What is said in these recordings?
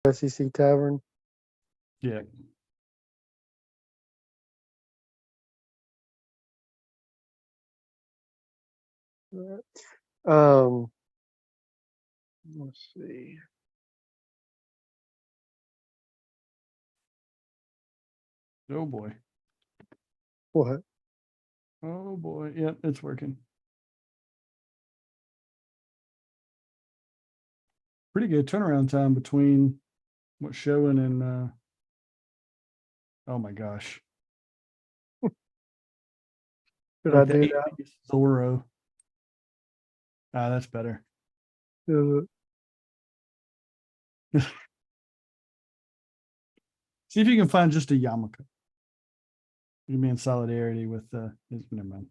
SEC Tavern. Yeah. Let's see. Oh boy. What? Oh boy. Yep, it's working. Pretty good turnaround time between what's showing and oh my gosh. Did Like I the do 8 Zorro. Ah, that's better. that? See if you can find just a yarmulke. You can be in solidarity with never mind.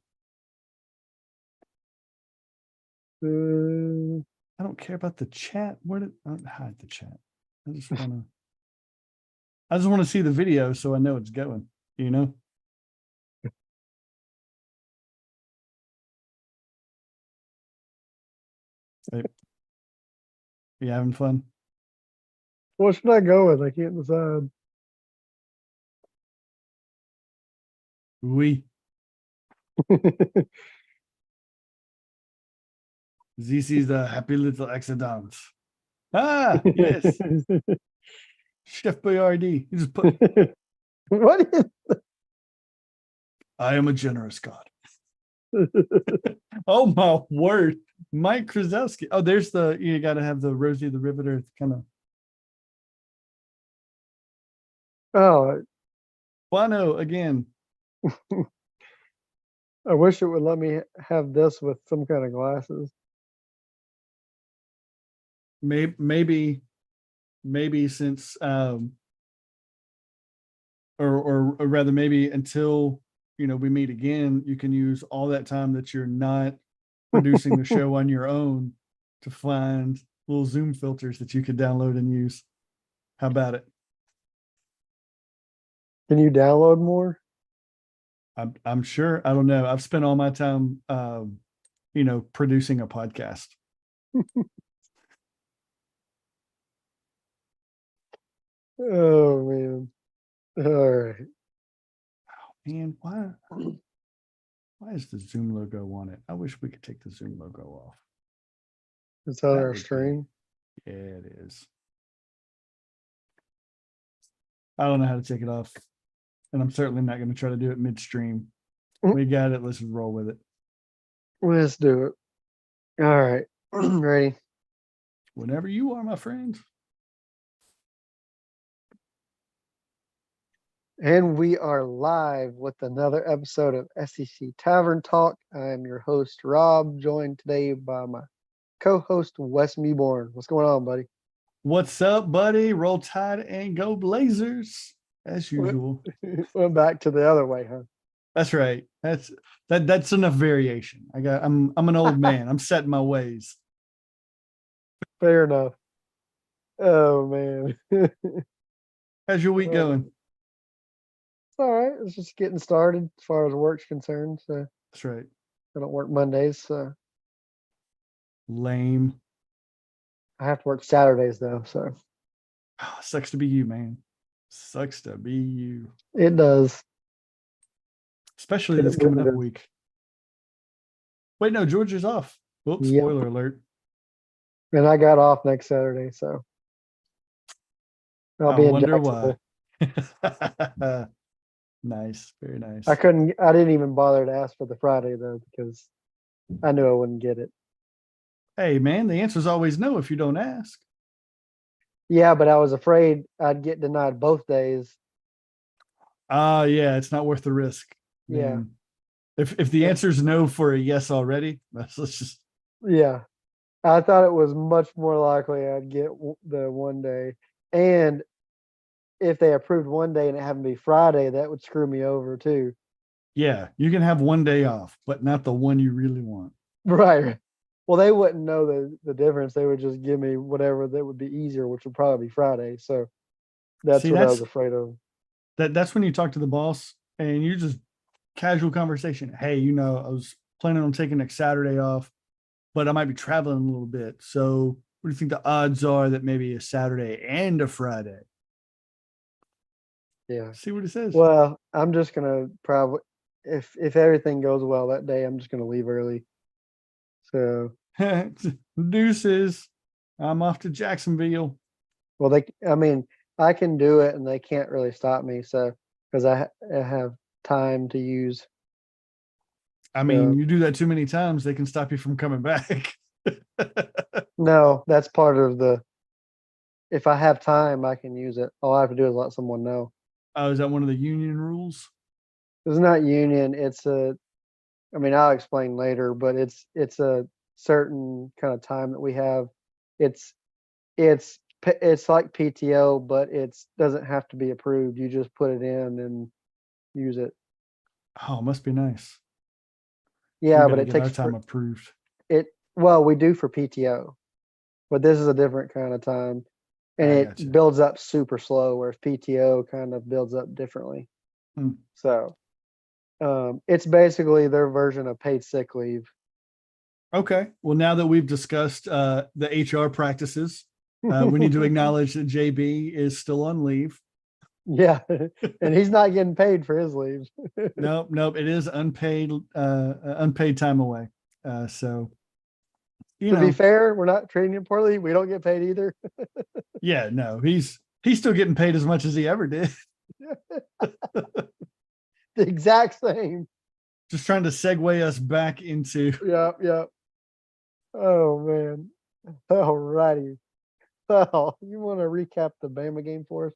I don't care about the chat. Where did I hide the chat? I just want to see the video so I know it's going, you know? Hey, you having fun? What should I go with? I can't decide. Oui. This is the happy little accident. Ah, yes. Chef Boyardee. You just put What is I am a generous God. Oh my word. Mike Kraszewski. Oh, there's you gotta have the Rosie the Riveter kind of. Oh, Bono again. I wish it would let me have this with some kind of glasses. Maybe since or rather maybe until we meet again, you can use all that time that you're not producing the show on your own to find little Zoom filters that you could download and use. How about it? Can you download more? I'm sure. I don't know. I've spent all my time producing a podcast. Oh man. All right. Oh man, why is the Zoom logo on it? I wish we could take the Zoom logo off. It's on our stream. Yeah, it is. I don't know how to take it off. And I'm certainly not going to try to do it midstream. We got it. Let's roll with it. Let's do it. All right. Ready? Whenever you are, my friend. And we are live with another episode of SEC Tavern Talk. I am your host, Rob, joined today by my co-host, Wes Meeborn. What's going on, buddy? What's up, buddy? Roll Tide and go Blazers, as usual. Went back to the other way, huh? That's right. That's enough variation. I'm an old man. I'm set in my ways. Fair enough. Oh man. How's your week going? It's all right. It's just getting started as far as work's concerned. So That's right. I don't work Mondays, so Lame. I have to work Saturdays though. So Sucks to be you, man. Sucks to be you. it does. Especially this coming up week. Wait, no, Georgia's off. Whoops, Yep. Spoiler alert. And I got off next Saturday, so I'll be in Jacksonville. Why. Nice, very nice. I didn't even bother to ask for the Friday though, because I knew I wouldn't get it. Hey man, the answer is always no if you don't ask. Yeah, but I was afraid I'd get denied both days. Yeah, it's not worth the risk. Man. Yeah. If the answer is no for a yes already, let's just. Yeah. I thought it was much more likely I'd get the one day. And if they approved one day and it happened to be Friday, that would screw me over too. Yeah, you can have one day off, but not the one you really want. Right. Well, they wouldn't know the difference. They would just give me whatever that would be easier, which would probably be Friday. So that's what I was afraid of. That's when you talk to the boss and you just casual conversation. Hey, I was planning on taking next Saturday off, but I might be traveling a little bit. So What do you think the odds are that maybe a Saturday and a Friday? Yeah. See what it says. Well, I'm just gonna probably, if everything goes well that day, I'm just gonna leave early. So, Deuces. I'm off to Jacksonville. well, I mean, I can do it, and they can't really stop me. So, because I have time to use. I mean, So, you do that too many times, they can stop you from coming back. no, that's part of the. If I have time, I can use it. All I have to do is let someone know. Oh, is that one of the union rules? It's not union. It's a. I mean, I'll explain later, but it's a certain kind of time that we have. It's it's like PTO, but it's doesn't have to be approved. You just put it in and use it. Oh, must be nice. We Yeah, got but to it get our takes time for approved. it. Well, we do for PTO, but this is a different kind of time, and I it gotcha. builds up super slow, whereas PTO kind of builds up differently. Hmm. So, it's basically their version of paid sick leave. Okay. Well, now that we've discussed the HR practices, we need to acknowledge that JB is still on leave. Yeah, and he's not getting paid for his leave. Nope, nope. It is unpaid time away. So you To be know, fair, we're not treating him poorly. We don't get paid either. yeah, no, he's still getting paid as much as he ever did. The exact same. Just trying to segue us back into. Yeah, yeah. Oh man. All righty. Well, you want to recap the Bama game for us?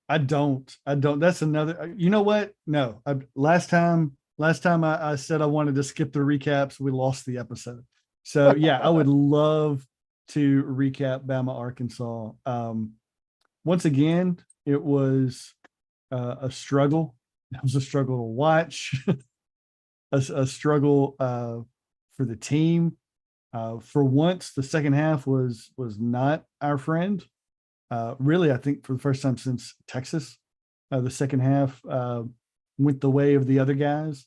I don't. I don't. That's another. You know what? No. Last time I said I wanted to skip the recaps, we lost the episode. So yeah, I would love to recap Bama Arkansas. Once again, it was a struggle. It was a struggle to watch, a struggle for the team. For once, the second half was not our friend. Really, I think for the first time since Texas, the second half went the way of the other guys.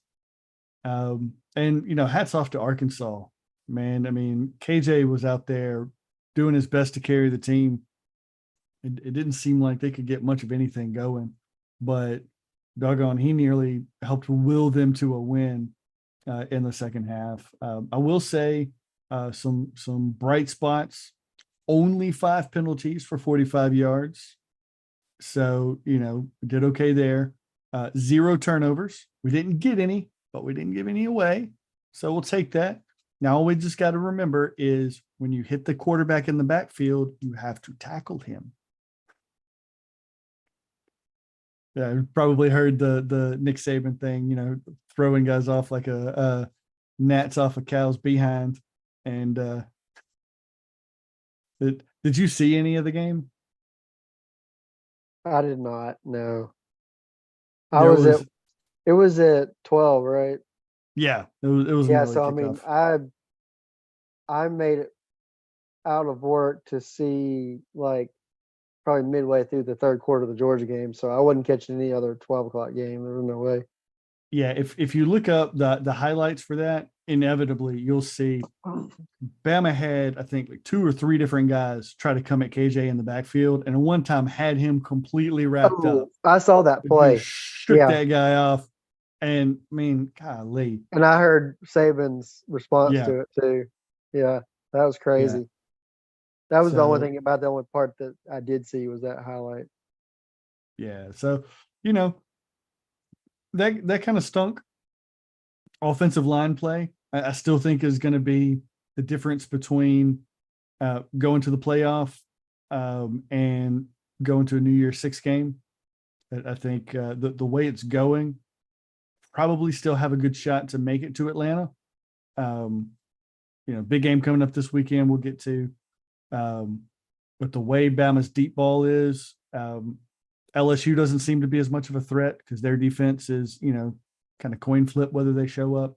And hats off to Arkansas, man. I mean, KJ was out there doing his best to carry the team. It didn't seem like they could get much of anything going, but doggone, he nearly helped will them to a win in the second half. I will say some bright spots. Only 5 penalties for 45 yards. So, did okay there. 0 turnovers. We didn't get any, but we didn't give any away. So we'll take that. Now, all we just got to remember is when you hit the quarterback in the backfield, you have to tackle him. Yeah, you probably heard the Nick Saban thing, throwing guys off like a gnats off a cow's behind. And did you see any of the game? I did not. No. I There was at was, it was at 12, right? yeah, it was an Yeah, early so I mean, kickoff. I made it out of work to see like probably midway through the third quarter of the Georgia game, so I wasn't catching any other 12 o'clock game. There was no way. Yeah, if you look up the highlights for that, inevitably you'll see Bama had, I think, like 2 or 3 different guys try to come at KJ in the backfield, and one time had him completely wrapped up. Oh, I saw that It just play. shook Yeah. that guy off. And I mean, golly. And I heard Saban's response Yeah, to it too. Yeah, that was yeah. crazy. That was the only So thing about the only part that I did see was that highlight. yeah. So, you know, that kind of stunk. Offensive line play, I still think is going to be the difference between going to the playoff and going to a New Year's Six game. I think the way it's going, probably still have a good shot to make it to Atlanta. Um, big game coming up this weekend. We'll get to, um, but the way Bama's deep ball is, LSU doesn't seem to be as much of a threat because their defense is, kind of coin flip whether they show up.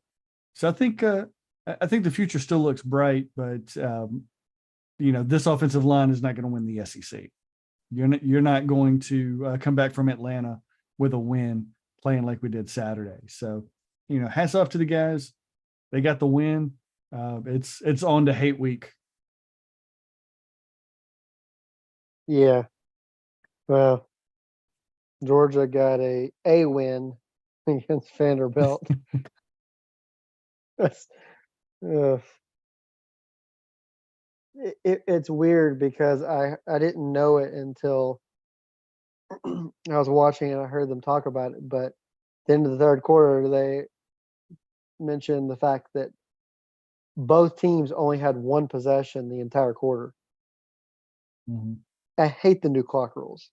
So I think the future still looks bright, but this offensive line is not going to win the SEC. You're not going to come back from Atlanta with a win playing like we did Saturday. So, hats off to the guys. They got the win. It's on to hate week. Yeah. Well, Georgia got a win against Vanderbilt. That's, uh, it's weird because I didn't know it until I was watching and I heard them talk about it. But at the end of the third quarter, they mentioned the fact that both teams only had one possession the entire quarter. Mhm. I hate the new clock rules.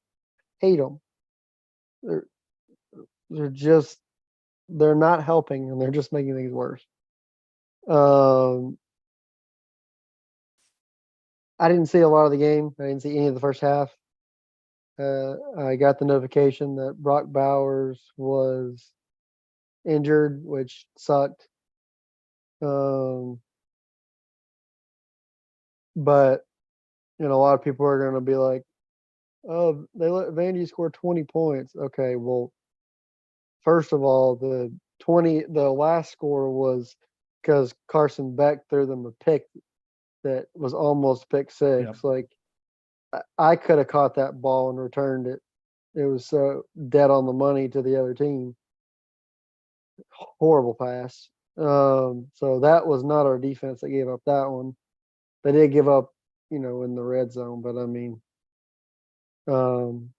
Hate them. They're they're just they're not helping and they're just making things worse. Um, I didn't see a lot of the game. I didn't see any of the first half. I got the notification that Brock Bowers was injured, which sucked. Um, but a lot of people are going to be like, "Oh, they let Vandy score 20 points." Okay, well, first of all, the last score was because Carson Beck threw them a pick that was almost pick Yep. six. Like I could have caught that ball and returned it. It was so dead on the money to the other team. Horrible pass. So that was not our defense that gave up that one. They did give up, in the red zone, but I mean, um,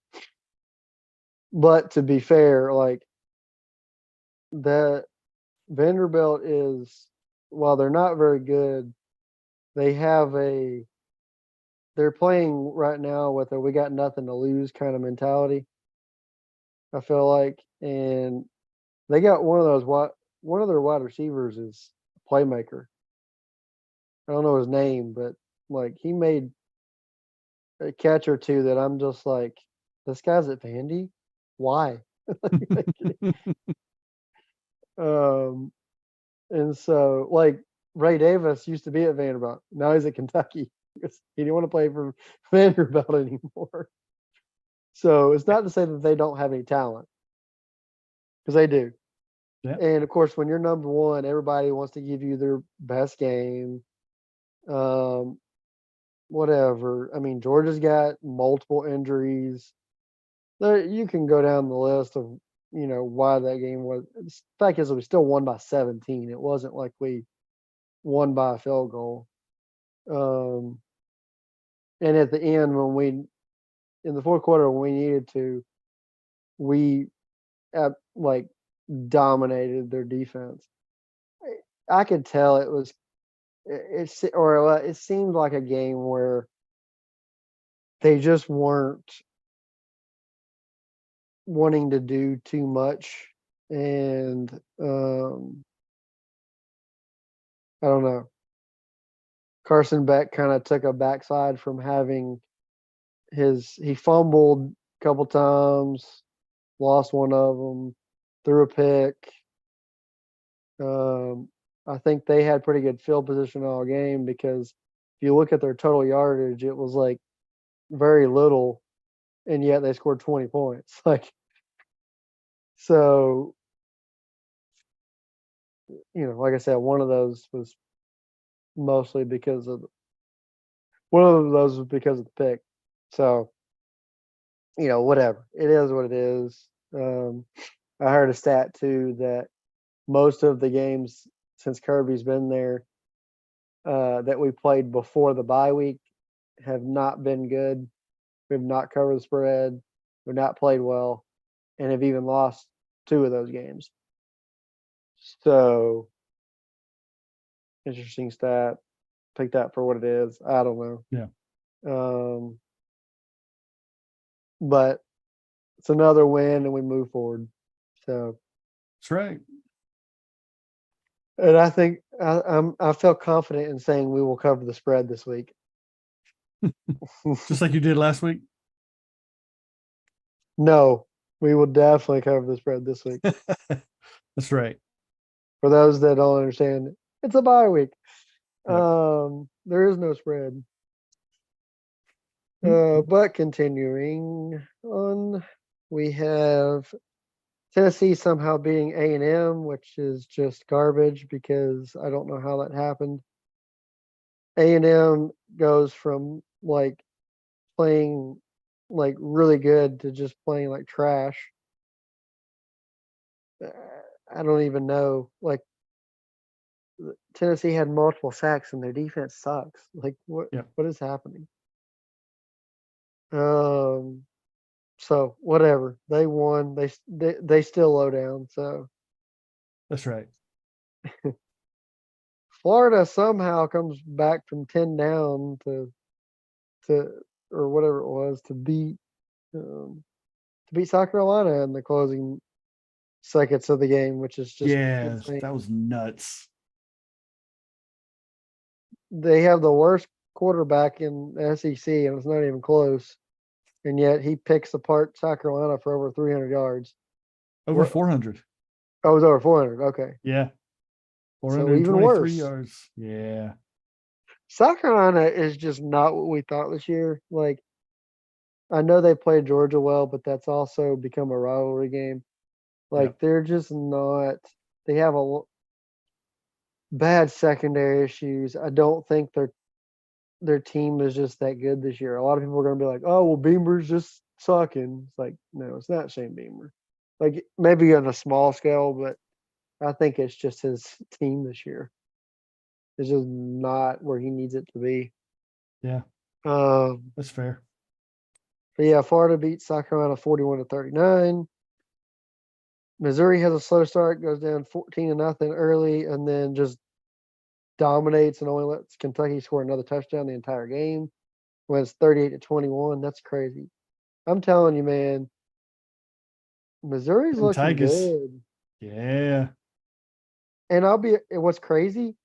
but to be fair, like that Vanderbilt is, while they're not very good, they have they're playing right now with a we got nothing to lose kind of mentality. I feel like, and they got one of their wide receivers is a playmaker. I don't know his name, but like he made a catch or two that I'm just like, this guy's at Vandy? Why? um, and so like Ray Davis used to be at Vanderbilt. Now he's at Kentucky because he didn't want to play for Vanderbilt anymore. So it's not to say that they don't have any talent because they do. Yeah. And of course, when you're number one, everybody wants to give you their best game. Um, whatever. I mean, Georgia's got multiple injuries. You can go down the list of why that game was. The fact is, we still won by 17. It wasn't like we won by a field goal. Um, and at the end, in the fourth quarter when we needed to, we like dominated their defense. I could tell it was it seemed like a game where they just weren't wanting to do too much, and I don't know. Carson Beck kind of took a backside from having he fumbled a couple times, lost one of them, threw a pick. Um, I think they had pretty good field position all game because if you look at their total yardage, it was like very little, and yet they scored 20 points. Like so, like I said, one of those was mostly because of one of those was because of the pick. So, whatever. It is what it is. I heard a stat too that most of the games since Kirby's been there that we played before the bye week have not been good. We've not covered the spread. We've not played well, and have even lost two of those games. So interesting stat. Take that for what it is. I don't know. Yeah. Um, but it's another win, and we move forward. So, That's right. and I think I feel confident in saying we will cover the spread this week. Just like you did last week. No, we will definitely cover the spread this week. That's right. For those that don't understand, it's a bye week. Yep. There is no spread. But continuing on, we have Tennessee somehow beating A&M, which is just garbage because I don't know how that happened. A&M goes from like playing like really good to just playing like trash. Uh, I don't even know. Like Tennessee had multiple sacks and their defense sucks. Like Yeah, what is happening? Um, so whatever. They won. They still low down. So that's right. Florida somehow comes back from 10 down to or whatever it was to beat South Carolina in the closing seconds of the game, which is just Yeah, that insane. was nuts. They have the worst quarterback in the SEC, and it's not even close. And yet he picks apart South Carolina for over 300 yards. Over What? 400. Oh, it was over 400. Okay, Yeah, so even 423 worse. yards. Yeah, South Carolina is just not what we thought this year. Like I know they played Georgia well, but that's also become a rivalry game. yeah. Like they're just not. They have bad secondary issues. I don't think their team is just that good this year. A lot of people are going to be like, "Oh, well, Beamer's just sucking." It's like, no, it's not Shane Beamer. Like maybe on a small scale, but I think it's just his team this year. It's just not where he needs it to be. Yeah, Um, that's fair. but yeah, Florida beat South Carolina 41-39. Missouri has a slow start, goes down 14-0 early, and then just dominates and only lets Kentucky score another touchdown the entire game. When it's 38-21, that's crazy. I'm telling you, man, Missouri's And looking Tigers. good. Yeah, And what's crazy,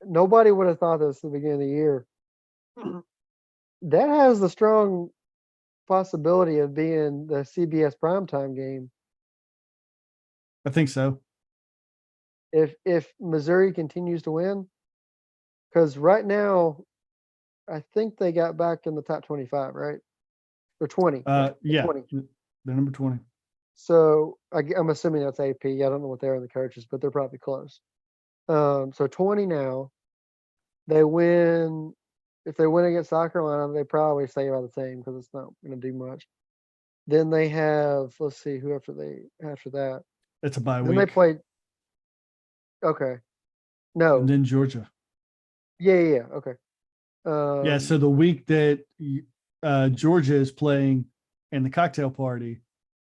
nobody would have thought this at the beginning of the year. That has the strong possibility of being the CBS primetime game. I think so. If Missouri continues to win, because right now I think they got back in the top 25, right? Or 20. Yeah, Yeah, 20. they're number 20. So I'm assuming that's AP. I don't know what they are in the coaches, but they're probably close. So 20 now. They win. If they win against South Carolina, they probably stay about the same because it's not going to do much. Then they have, let's see, who after that. It's a bye Then they week. play. Okay, And no, then Georgia. yeah, okay. Yeah, so the week that Georgia is playing in the cocktail party,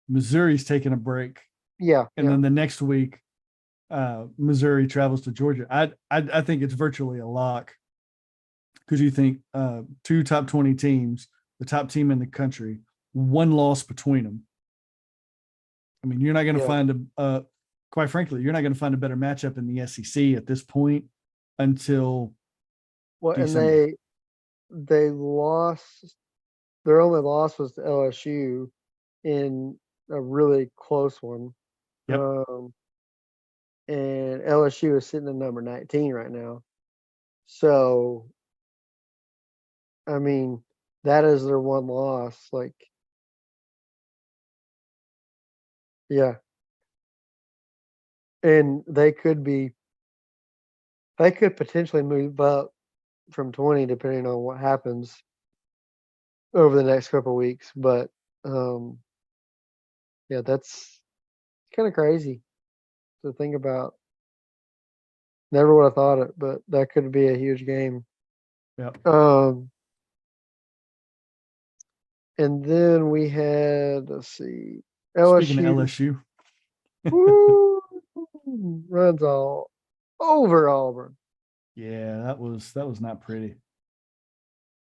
Missouri's taking a break. And yeah. then the next week, Missouri travels to Georgia. I think it's virtually a lock because you think two top 20 teams, the top team in the country, one loss between them. I mean, you're not going to Yeah. find quite frankly, you're not going to find a better matchup in the SEC at this point until Well, and December. they lost. Their only loss was to LSU in a really close one. Yep. And LSU is sitting at number 19 right now. So, I mean, that is their one loss. Like, yeah. And they could potentially move up from 20 depending on what happens over the next couple of weeks. But, um, yeah, that's kind of crazy to think about. Never would have thought it, but that could be a huge game. Yep. Um, and then we had, let's see, Speaking of LSU. LSU, Woo, runs all over Auburn. yeah, that was not pretty.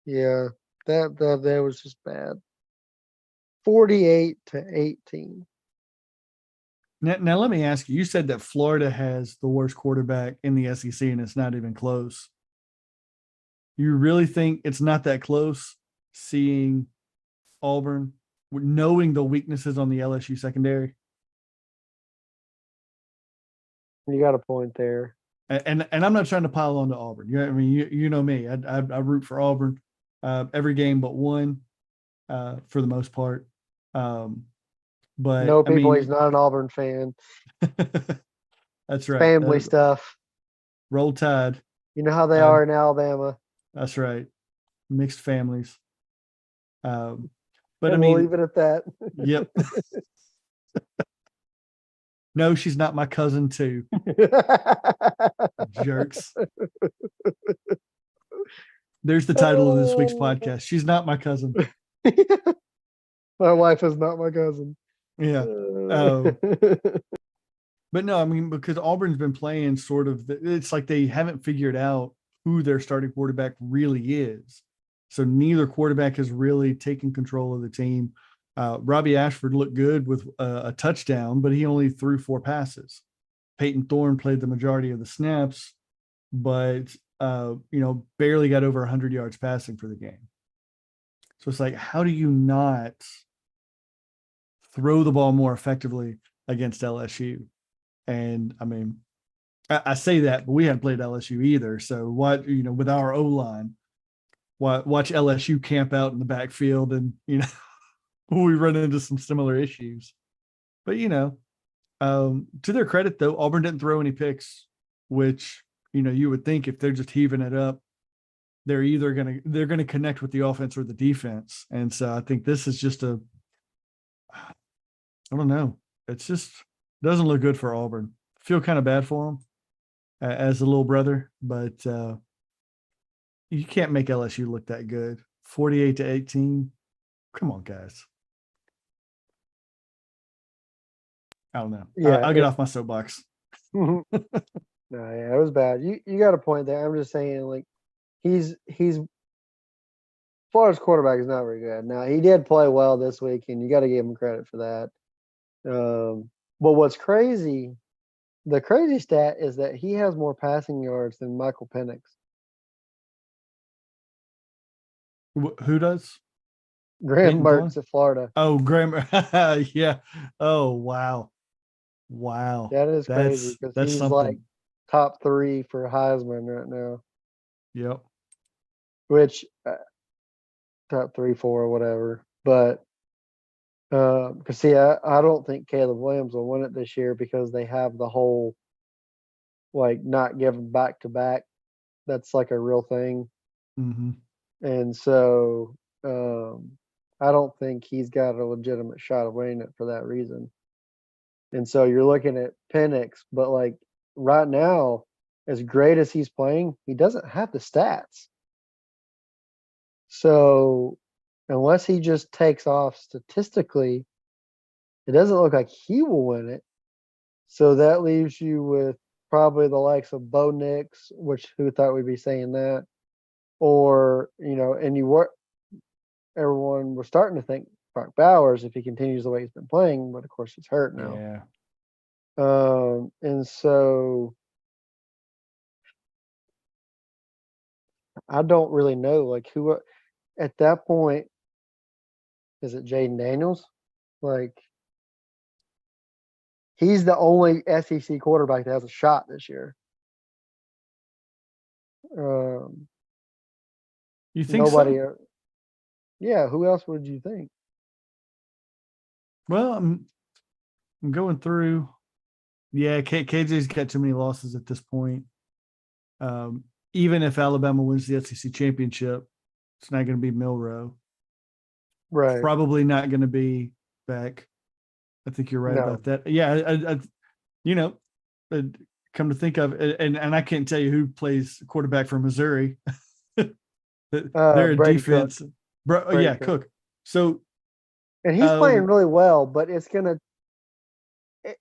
Yeah, that was just bad. 48-18. Now let me ask you. You said that Florida has the worst quarterback in the SEC, and it's not even close. You really think it's not that close? Seeing Auburn, knowing the weaknesses on the LSU secondary, You got a point there. and I'm not trying to pile on to Auburn. I mean, you know me. I root for Auburn every game but one for the most part. Um, but No, I people, he's mean, not an Auburn fan. that's right. Family stuff. Roll Tide. You know how they Uh, are in Alabama. that's right. Mixed families. But I And we'll mean, leave it at that. yep. No, she's not my cousin too. Jerks. There's the title of this week's podcast. She's not my cousin. My wife is not my cousin. Yeah. Oh, but no, I mean, because Auburn's been playing sort of, it's like they haven't figured out who their starting quarterback really is. So neither quarterback has really taken control of the team. Robbie Ashford looked good with a touchdown, but he only threw 4 passes. Peyton Thorne played the majority of the snaps, but barely got over 100 yards passing for the game. So it's like, how do you not throw the ball more effectively against LSU? And I mean, I say that, but we haven't played LSU either. So what, with our O line, watch LSU camp out in the backfield, and we run into some similar issues. But to their credit though, Auburn didn't throw any picks, which you would think if they're just heaving it up, they're gonna connect with the offense or the defense. And so I think this is just I don't know. It's just doesn't look good for Auburn. Feel kind of bad for them as a little brother, but you can't make LSU look that good. 48-18. Come on, guys. I don't know. Yeah, I'll get off my soapbox. No, yeah, it was bad. You got a point there. I'm just saying, like, he's Florida's quarterback is not very good. Now he did play well this week, and you got to give him credit for that. But what's crazy, the crazy stat is that he has more passing yards than Michael Penix. Who does? Graham Peyton Mertz Thorne? at Florida. Oh, Graham. Yeah. Oh, wow. That is crazy because That's he's like something. top 3 for Heisman right now, Yep. which top 3, 4, whatever. But because see, I don't think Caleb Williams will win it this year because they have the whole like not giving back to back. That's like a real thing, Mm-hmm. and so I don't think he's got a legitimate shot of winning it for that reason. And so you're looking at Penix, but like right now, as great as he's playing, he doesn't have the stats. So unless he just takes off statistically, it doesn't look like he will win it. So that leaves you with probably the likes of Bo Nix, which who thought we'd be saying that, or and everyone was starting to think Brock Bowers if he continues the way he's been playing, but of course he's hurt now. Yeah. And so I don't really know like who at that point is it Jaden Daniels? Like he's the only SEC quarterback that has a shot this year. You think Nobody. so? Yeah, who else would you think? Well, I'm going through. Yeah, KJ's got too many losses at this point. Even if Alabama wins the SEC championship, it's not going to be Milroe. Right. Probably not going to be Beck. I think you're right No. about that. Yeah, come to think of it, and I can't tell you who plays quarterback for Missouri. They're a Brady defense. Cook. Yeah, Cook. So, and he's playing really well, but it's gonna. It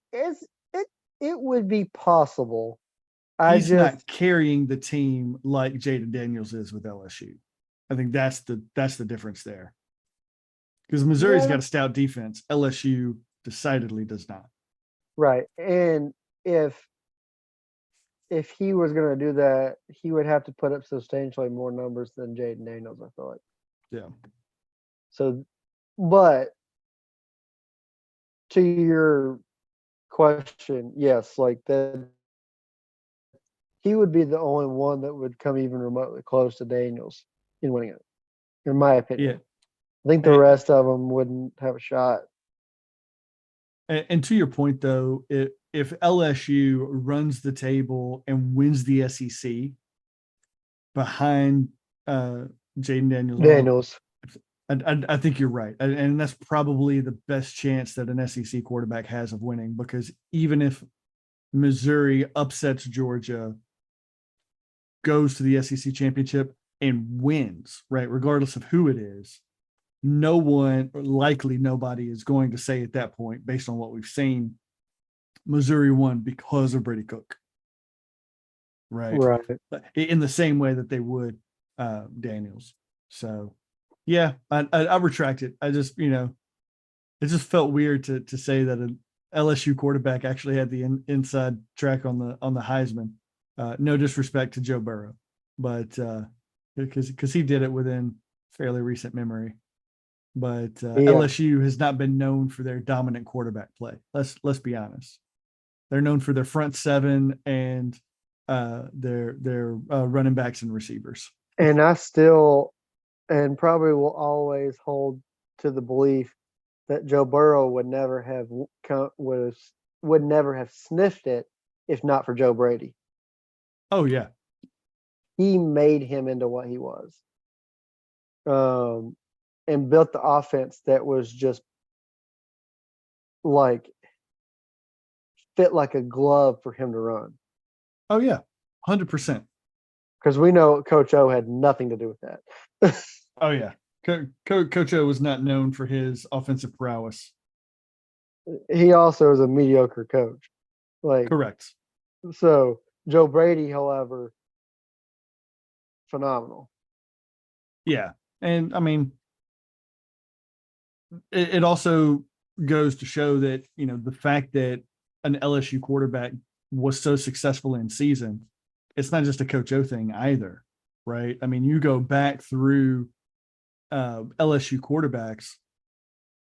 would be possible. He's not carrying the team like Jaden Daniels is with LSU. I think that's the difference there. Because Missouri's got a stout defense. LSU decidedly does not. Right. And if he was going to do that, he would have to put up substantially more numbers than Jaden Daniels, I feel like. Yeah. So, but to your question, yes, like that, he would be the only one that would come even remotely close to Daniels in winning it, in my opinion. Yeah. I think the rest of them wouldn't have a shot. And to your point, though, if LSU runs the table and wins the SEC behind Jaden Daniels, I think you're right, and that's probably the best chance that an SEC quarterback has of winning, because even if Missouri upsets Georgia, goes to the SEC championship and wins, right, regardless of who it is, no one, likely nobody, is going to say at that point, based on what we've seen, Missouri won because of Brady Cook, right? Right. In the same way that they would Daniels. So, yeah, I retract it. I just, it just felt weird to say that an LSU quarterback actually had the inside track on the Heisman. No disrespect to Joe Burrow, but because he did it within fairly recent memory. But Yeah. LSU has not been known for their dominant quarterback play. Let's be honest. They're known for their front seven and their running backs and receivers. And I still, and probably will always hold to the belief that Joe Burrow would never have sniffed it if not for Joe Brady. Oh yeah, He made him into what he was, um, and built the offense that was just like fit like a glove for him to run. oh yeah, 100%. Because we know Coach O had nothing to do with that. Oh yeah, Coach O was not known for his offensive prowess. He also is a mediocre coach. Like, Correct. so Joe Brady, however, phenomenal. Yeah, and I mean, it also goes to show that the fact that an LSU quarterback was so successful in season, it's not just a Coach O thing either, right? I mean, you go back through LSU quarterbacks,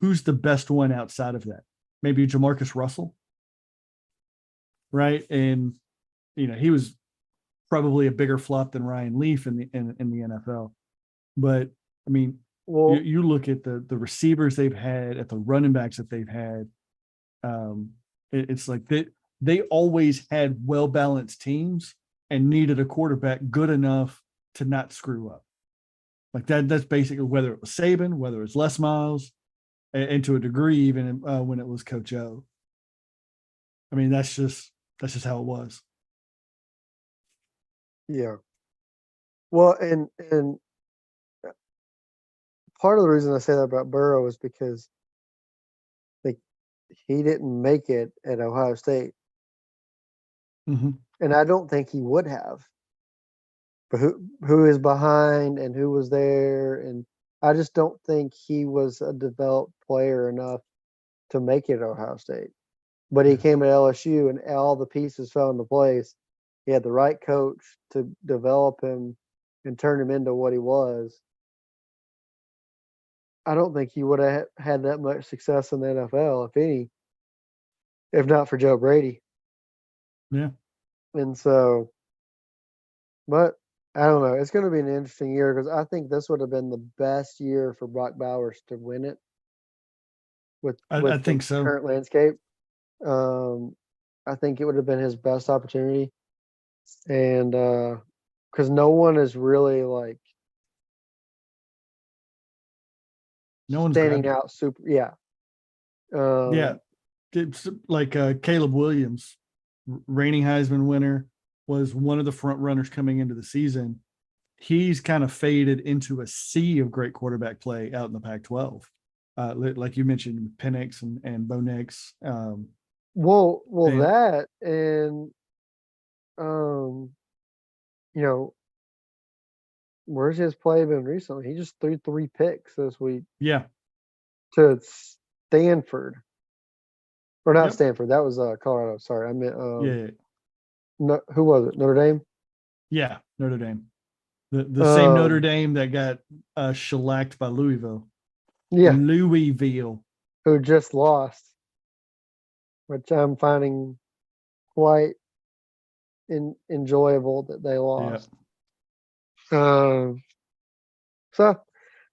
who's the best one outside of that? Maybe Jamarcus Russell, right? And he was probably a bigger flop than Ryan Leaf in the NFL. But I mean, Well, you look at the receivers they've had, at the running backs that they've had. It's like they always had well balanced teams and needed a quarterback good enough to not screw up. Like that. That's basically, whether it was Saban, whether it was Les Miles, and to a degree even when it was Coach O. I mean, that's just how it was. yeah. Well, and part of the reason I say that about Burrow is because like he didn't make it at Ohio State, Mm-hmm. and I don't think he would have. But who is behind and who was there, and I just don't think he was a developed player enough to make it at Ohio State. But he Yeah. came at LSU, and all the pieces fell into place. He had the right coach to develop him and turn him into what he was. I don't think he would have had that much success in the NFL, if any, if not for Joe Brady. Yeah. And so, but I don't know. It's going to be an interesting year because I think this would have been the best year for Brock Bowers to win it with I the think so. current landscape. Um, I think it would have been his best opportunity, and because no one is really like No one's standing grabbed it. out super. Yeah. Yeah. Um, It's like Caleb Williams, reigning Heisman winner, was one of the front runners coming into the season. He's kind of faded into a sea of great quarterback play out in the Pac-12. Like you mentioned, Penix and Bo Nix. well, And that and um, you know, where's his play been recently? He just threw 3 picks this week yeah, to Stanford, or not yep, Stanford. That was Colorado. Sorry, I meant yeah, no, who was it? Notre Dame. yeah, Notre Dame. The same Notre Um, Dame that got shellacked by Louisville. yeah, Louisville. who just lost, which I'm finding quite enjoyable that they Yeah, lost. Um, so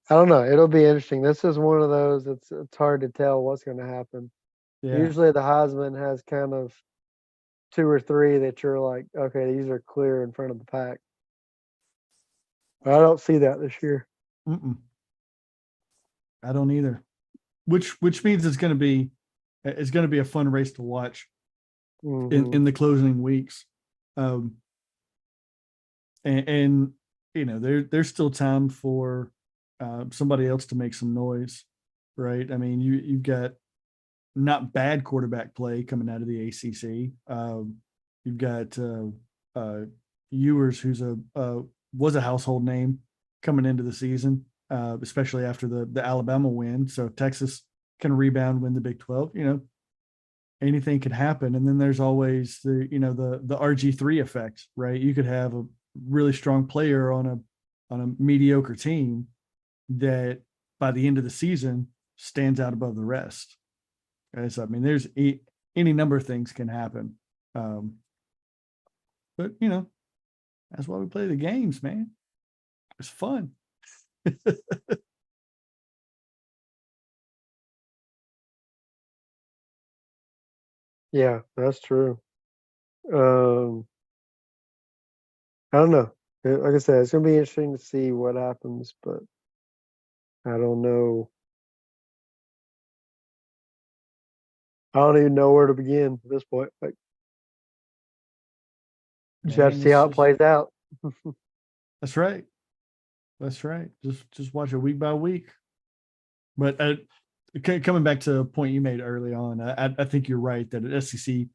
I don't know. It'll be interesting. This is one of those. It's hard to tell what's going to happen. yeah. Usually the Heisman has kind of two or three that you're like, okay, these are clear in front of the pack. But I don't see that this year. Mm-mm. I don't either. Which means it's going to be a fun race to watch Hmm. in the closing weeks. Um, and there's still time for somebody else to make some noise, right? I mean, you've got not bad quarterback play coming out of the ACC. You've got Ewers, who's was a household name coming into the season, especially after the Alabama win. So if Texas can rebound, win the Big 12, anything could happen. And then there's always the RG3 effect, right? You could have a really strong player on a mediocre team that by the end of the season stands out above the rest. Okay, so I mean, there's any number of things can happen. Um, but that's why we play the games, man. It's fun. Yeah, that's true. Um, I don't know. Like I said, it's gonna be interesting to see what happens, but I don't know. I don't even know where to begin at this point. Like, just have to Man, see how it plays out. that's right. That's right. Just watch it week by week. But coming back to a point you made early on, I think you're right that an SEC,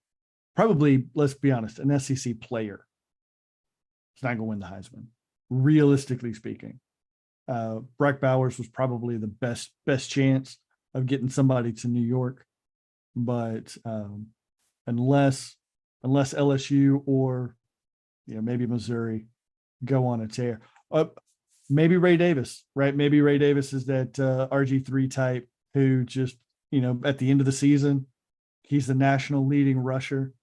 probably, let's be honest, an SEC player is not going to win the Heisman, realistically speaking. Brock Bowers was probably the best chance of getting somebody to New York, but unless LSU or maybe Missouri go on a tear, maybe Ray Davis, right? Maybe Ray Davis is that RG3 type who just at the end of the season he's the national leading rusher,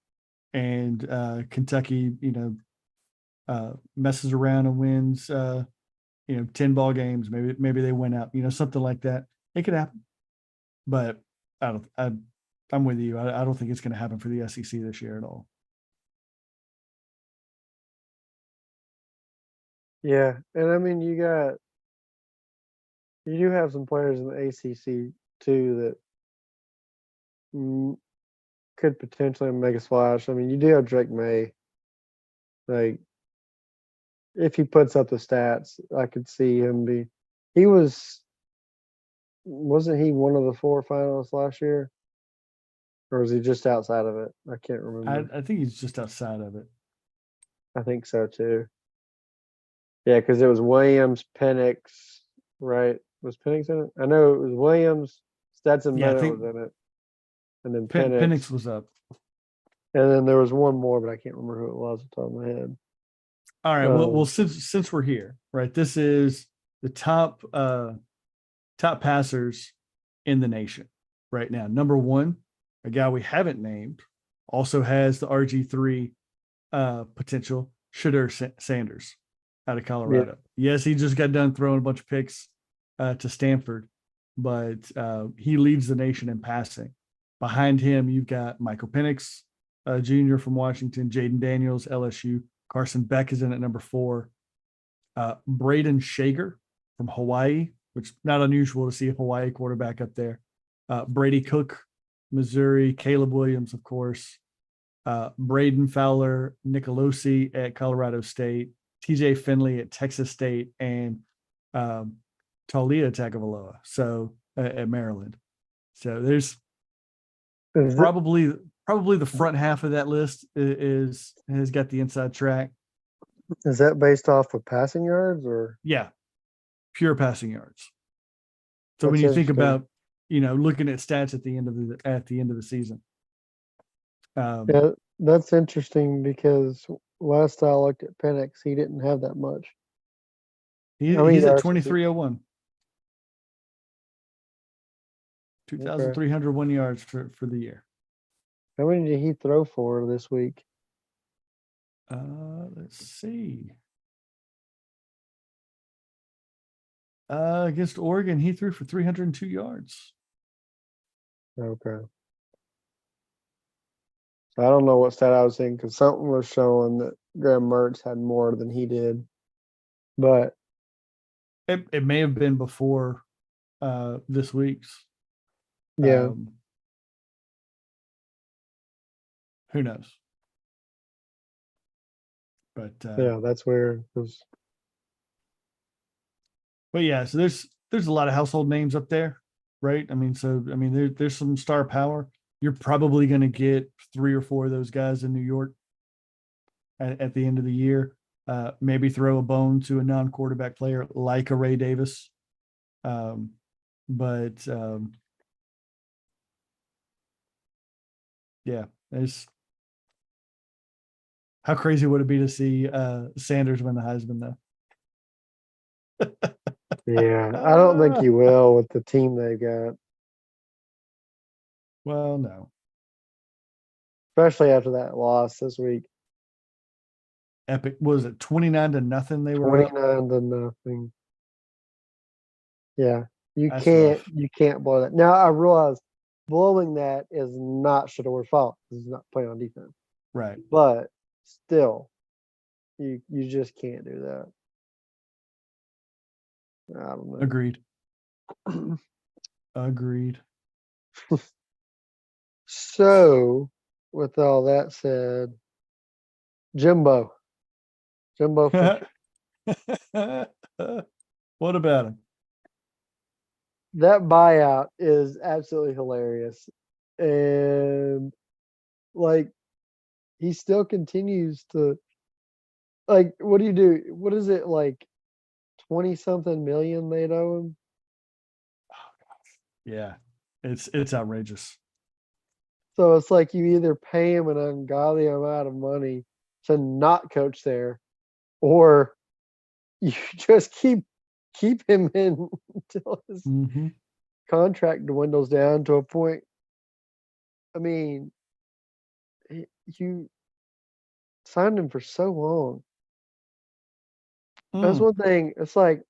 and Kentucky messes around and wins 10 ball games. Maybe they win out, something like that. It could happen, but I'm with you. I don't think it's going to happen for the SEC this year at all. Yeah, and I mean, you do have some players in the ACC too that mm, could potentially make a splash. I mean, you do have Drake May. Like, if he puts up the stats, I could see him be. He wasn't he one of the 4 finalists last year, or was he just outside of it? I can't remember. I think he's just outside of it. I think so too. Yeah, because it was Williams, Penix, right? Was Penix in it? I know it was Williams, Stetson Yeah, I Bennett think was in it, and then Penix Penix, was up. and then there was one more, but I can't remember who it was off the top of my head. All right. Well, Um, since we're here, right? This is the top passers in the nation right now. Number one, a guy we haven't named, also has the RG3 potential, Shadur Sanders out of yeah, Colorado. Yes, he just got done throwing a bunch of picks to Stanford, but he leads the nation in passing. Behind him, you've got Michael Penix Jr. from Washington, Jaden Daniels, LSU. Carson Beck is in at number 4. Braden Shager from Hawaii, which is not unusual to see a Hawaii quarterback up there. Brady Cook, Missouri. Caleb Williams, of course. Braden Fowler, Nicolosi at Colorado State. TJ Finley at Texas State, and Talia Tagovailoa, so at Maryland. So there's is it, probably the front half of that list has got the inside track. is that based off of passing yards or? Yeah, pure passing yards. So when That's you think interesting. about looking at stats at the end of the season, um, Yeah, that's interesting because last I looked at Penix, he didn't have that much. How many he's at yards was he? 2301, Okay. 2,301 yards for the year. How many did he throw for this week? Let's see. Against Oregon, he threw for 302 yards. Okay. So I don't know what stat I was seeing because something was showing that Graham Mertz had more than he did. But It may have been before this week's. Yeah. Who knows? But Yeah, that's where it was. but yeah, so there's a lot of household names up there, right? I mean, there's some star power. You're probably going to get 3 or 4 of those guys in New York at the end of the year. Maybe throw a bone to a non-quarterback player like a Ray Davis. But yeah, there's how crazy would it be to see Sanders win the Heisman though? Yeah, I don't think you will with the team they got, Well, no. especially after that loss this week. Epic. What was it 29-0 they were up? 29-0. Yeah, That's rough. you can't blow that. Now I realize blowing that is not Shador's fault. He's not playing on defense, Right. but still, you just can't do that. I don't know. Agreed. Agreed. So, with all that said, Jimbo Fisher, What about him? that buyout is absolutely hilarious, and like he still continues to like. What do you do? What is it like? 20 something million they'd owe him. Yeah, it's outrageous. So it's like you either pay him an ungodly amount of money to not coach there, or you just keep him in until his Mm-hmm. contract dwindles down to a point. I mean, you signed him for so long. That's Mm. one thing. It's like,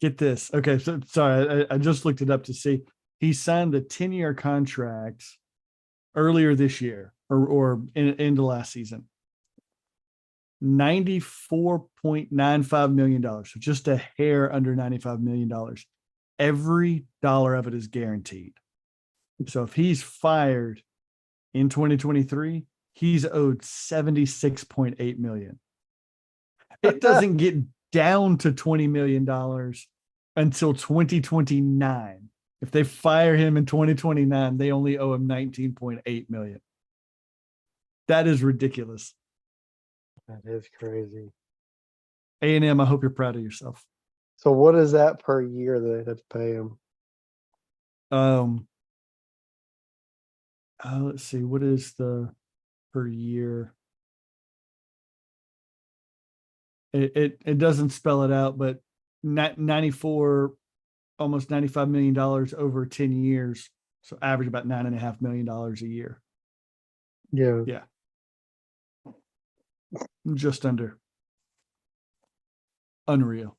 Get this. Okay, so sorry, I just looked it up to see. He signed a 10-year contract earlier this year, or in the last season. $94.95 million. So just a hair under $95 million. Every dollar of it is guaranteed. So if he's fired in 2023, he's owed $76.8 million. It doesn't get down to $20 million until 2029. If they fire him in 2029, they only owe him 19.8 million. That is ridiculous. that is crazy. A&M, I hope you're proud of yourself. So what is that per year that they have to pay him? Let's see, what is the per year? It doesn't spell it out, but 94, almost $95 million over 10 years. So average about $9.5 million a year. Yeah, Yeah. Just under. Unreal.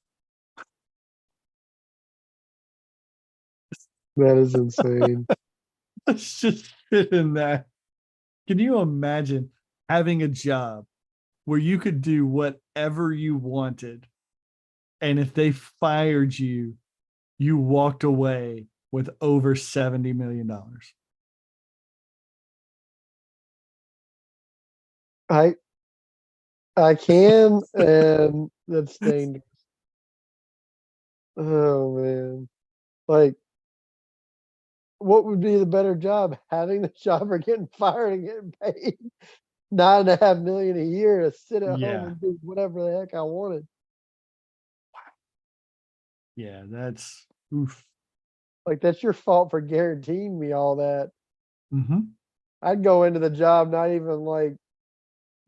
that is insane. Let's just fit in that. Can you imagine having a job where you could do whatever you wanted, and if they fired you, you walked away with over $70 million? I can, and that's dangerous. Oh man, like what would be the better job, having the job or getting fired and getting paid $9.5 million a year to sit at home Yeah. and do whatever the heck I wanted? Yeah, that's oof. Like that's your fault for guaranteeing me all that. Mm-hmm. I'd go into the job not even like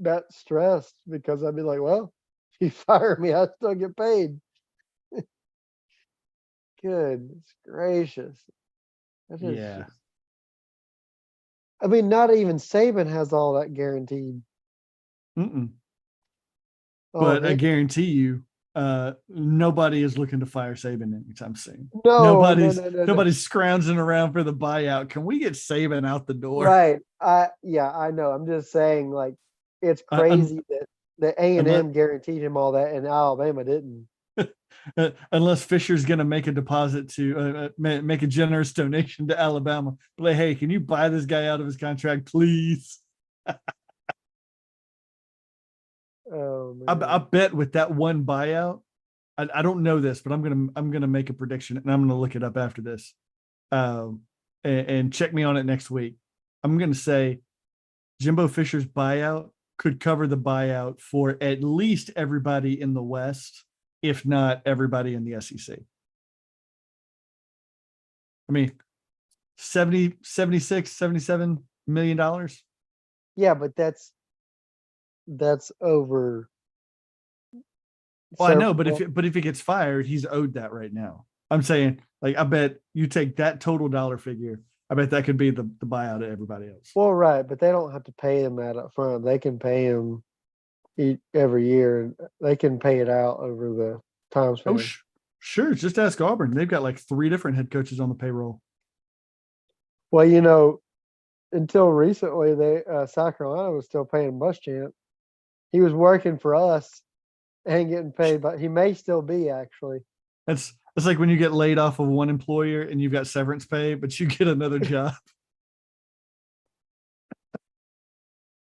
that stressed because I'd be like, well, if you fire me, I still get paid. Goodness gracious. That is Yeah. just, I mean, not even Saban has all that guaranteed. Mm-mm. Oh, But I guarantee you, nobody is looking to fire Saban anytime soon. no, no, Nobody's no, no, no. nobody's scrounging around for the buyout. Can we get Saban out the door? Right. Yeah, I know. I'm just saying, like, it's Un- crazy that the A and unless M guaranteed him all that and Alabama didn't. Unless Fisher's going to make a deposit to make a generous donation to Alabama. Like, hey, can you buy this guy out of his contract, please? Oh I man. bet with that one buyout, I don't know this, but I'm gonna make a prediction and I'm gonna look it up after this, um, and check me on it next week. I'm gonna say Jimbo Fisher's buyout could cover the buyout for at least everybody in the West, if not everybody in the SEC. I mean, 70, 76, $77 million. Yeah, but that's over Well, I know, but several. if he gets fired, he's owed that right now. I'm saying, like, I bet you take that total dollar figure. I bet that could be the buyout of everybody else. Well, right, but they don't have to pay him that up front. They can pay him every year, and they can pay it out over the time Oh, span. sure. Just ask Auburn. They've got like 3 different head coaches on the payroll. Well, until recently, they South Carolina was still paying Muschamp. He was working for us and getting paid, but he may still be actually. It's like when you get laid off of one employer and you've got severance pay, but you get another job.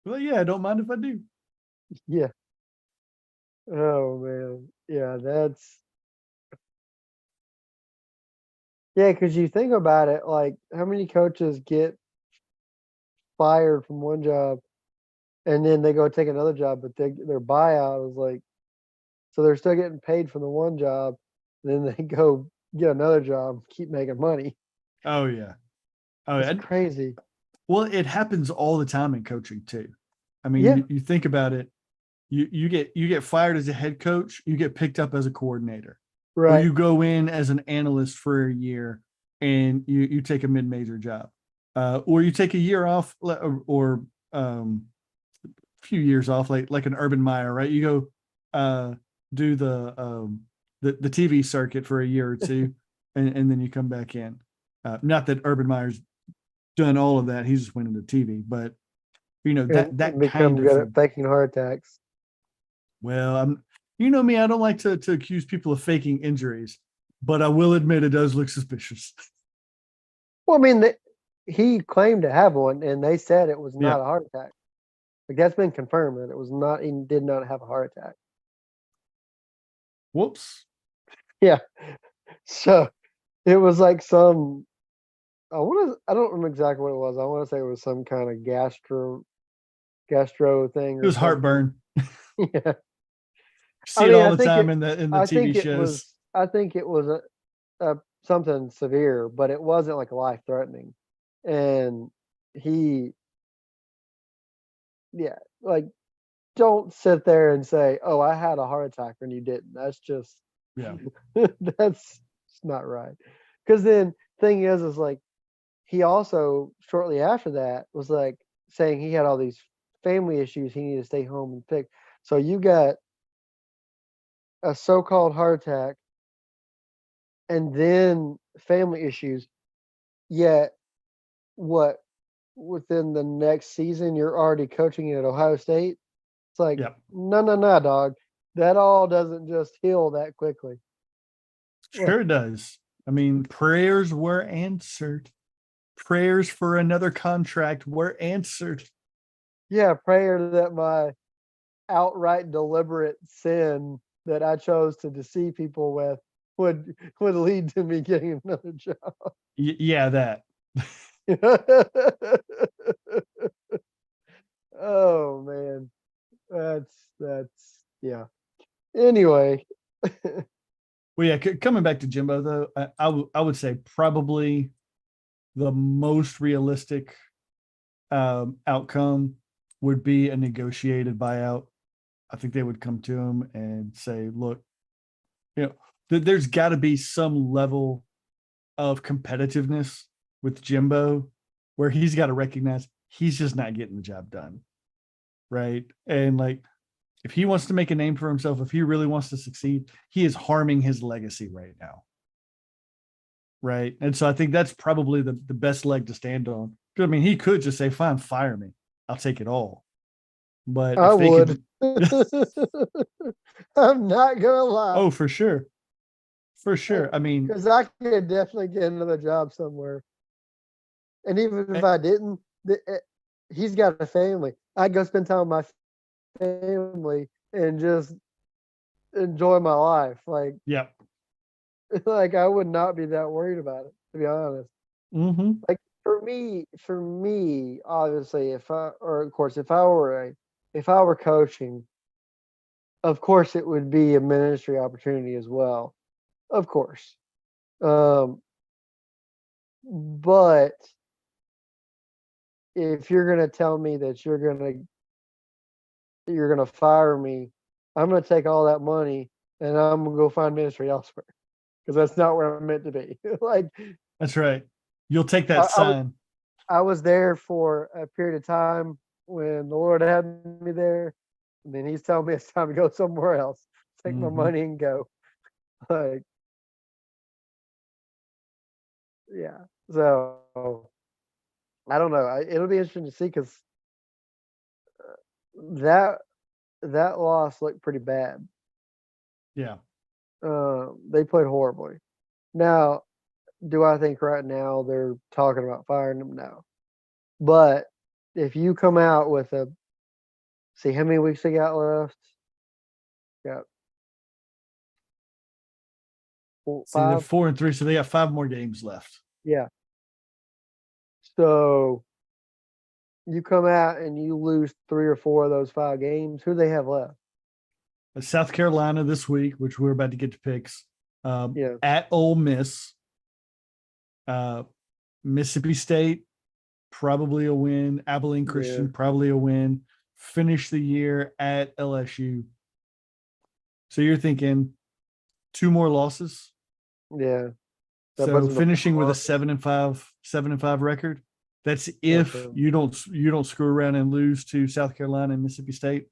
Well, yeah, I don't mind if I do. Yeah. Oh man. Yeah, because you think about it, like how many coaches get fired from one job and then they go take another job, but their buyout is like, so they're still getting paid from the one job, and then they go get another job, keep making money. Oh yeah. Oh It's yeah. crazy. Well, it happens all the time in coaching too. I mean, Yeah, you think about it. You get fired as a head coach, you get picked up as a coordinator, or right. you go in as an analyst for a year and you take a mid-major job, or you take a year off or few years off, like an Urban Meyer, right? You go do the TV circuit for a year or two, and then you come back in. Not that Urban Meyer's done all of that; he's just went into TV, but that And kind become of good at thing. faking heart attacks. Well, you know me, I don't like to accuse people of faking injuries, but I will admit it does look suspicious. Well, I mean, he claimed to have one, and they said it was Yeah. not a heart attack. Like that's been confirmed that it was not. He did not have a heart attack. Whoops. Yeah. So it was like some. I don't remember exactly what it was. I want to say it was some kind of gastro thing It or was something. heartburn. Yeah. See I it mean, all the time in the TV shows. I think it was something severe, but it wasn't like life threatening. And he, yeah, like don't sit there and say, "Oh, I had a heart attack," when you didn't. That's just Yeah. that's not right. Because then thing is like he also shortly after that was like saying he had all these family issues. He needed to stay home and pick. So you got a so-called heart attack and then family issues. Yet, what within the next season you're already coaching at Ohio State? It's like Yeah. no, no, no, dog. That all doesn't just heal that quickly. Well, Sure does. I mean, prayers were answered. Prayers for another contract were answered. yeah, prayer that my outright deliberate sin that I chose to deceive people with would lead to me getting another job. Yeah, that. Oh man, that's yeah. Anyway, Well, yeah, coming back to Jimbo though, I would say probably the most realistic outcome would be a negotiated buyout. I think they would come to him and say, "Look, there's got to be some level of competitiveness with Jimbo, where he's got to recognize he's just not getting the job done, right? And like, if he wants to make a name for himself, if he really wants to succeed, he is harming his legacy right now, right? And so I think that's probably the best leg to stand on. I mean, he could just say, "Fine, fire me. I'll take it all." But I if they would. could, I'm not gonna lie. oh, for sure. for sure. I mean, Because I could definitely get another job somewhere. And even if eh, I didn't, he's got a family. I'd go spend time with my family and just enjoy my life. Like, yeah. like I would not be that worried about it, to be honest. Hmm. Like for me, obviously, of course, if I were coaching, of course, it would be a ministry opportunity as well, of course. Um, but if you're gonna tell me that you're gonna fire me, I'm gonna take all that money and I'm gonna go find ministry elsewhere because that's not where I'm meant to be. Like That's right. You'll take I, that I was sign. I was there for a period of time when the Lord had me there, and then He's telling me it's time to go somewhere else, take my Hmm. money and go. Like yeah, so I don't know. It'll be interesting to see because that that loss looked pretty bad. Yeah. They played horribly. Now, do I think right now they're talking about firing him? No. But if you come out with see how many weeks they got left? Got See, they're five? 4-3, so they got 5 more games left. Yeah. So you come out and you lose 3 or 4 of those 5 games. Who do they have left? South Carolina this week, which we're about to get to picks. Yeah. At Ole Miss, uh, Mississippi State, probably a win. Abilene Yeah. Christian, probably a win. Finish the year at LSU. So you're thinking 2 more losses. Yeah. That puts So them to 4 finishing with a losses. 7-5 record. That's if Okay. you don't screw around and lose to South Carolina and Mississippi State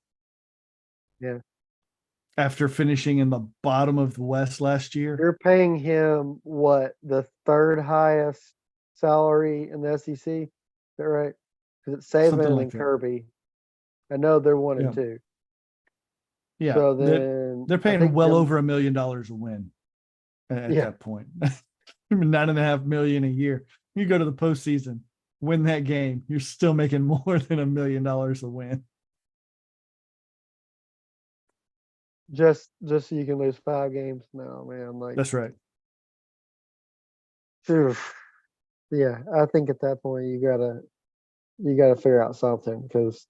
Yeah. after finishing in the bottom of the West last year. You're paying him what, the third highest salary in the SEC? Is that right? Because it's Something Saban like and that. Kirby. I know they're one and Yeah. two. Yeah. So They're, then they're I paying think well them, over $1 million a win at yeah, that point. 9.5 million a year. You go to the postseason, win that game, you're still making more than $1 million a win. just so you can lose 5 games. No, man, like, That's right. oof. Yeah, I think at that point you gotta figure out something because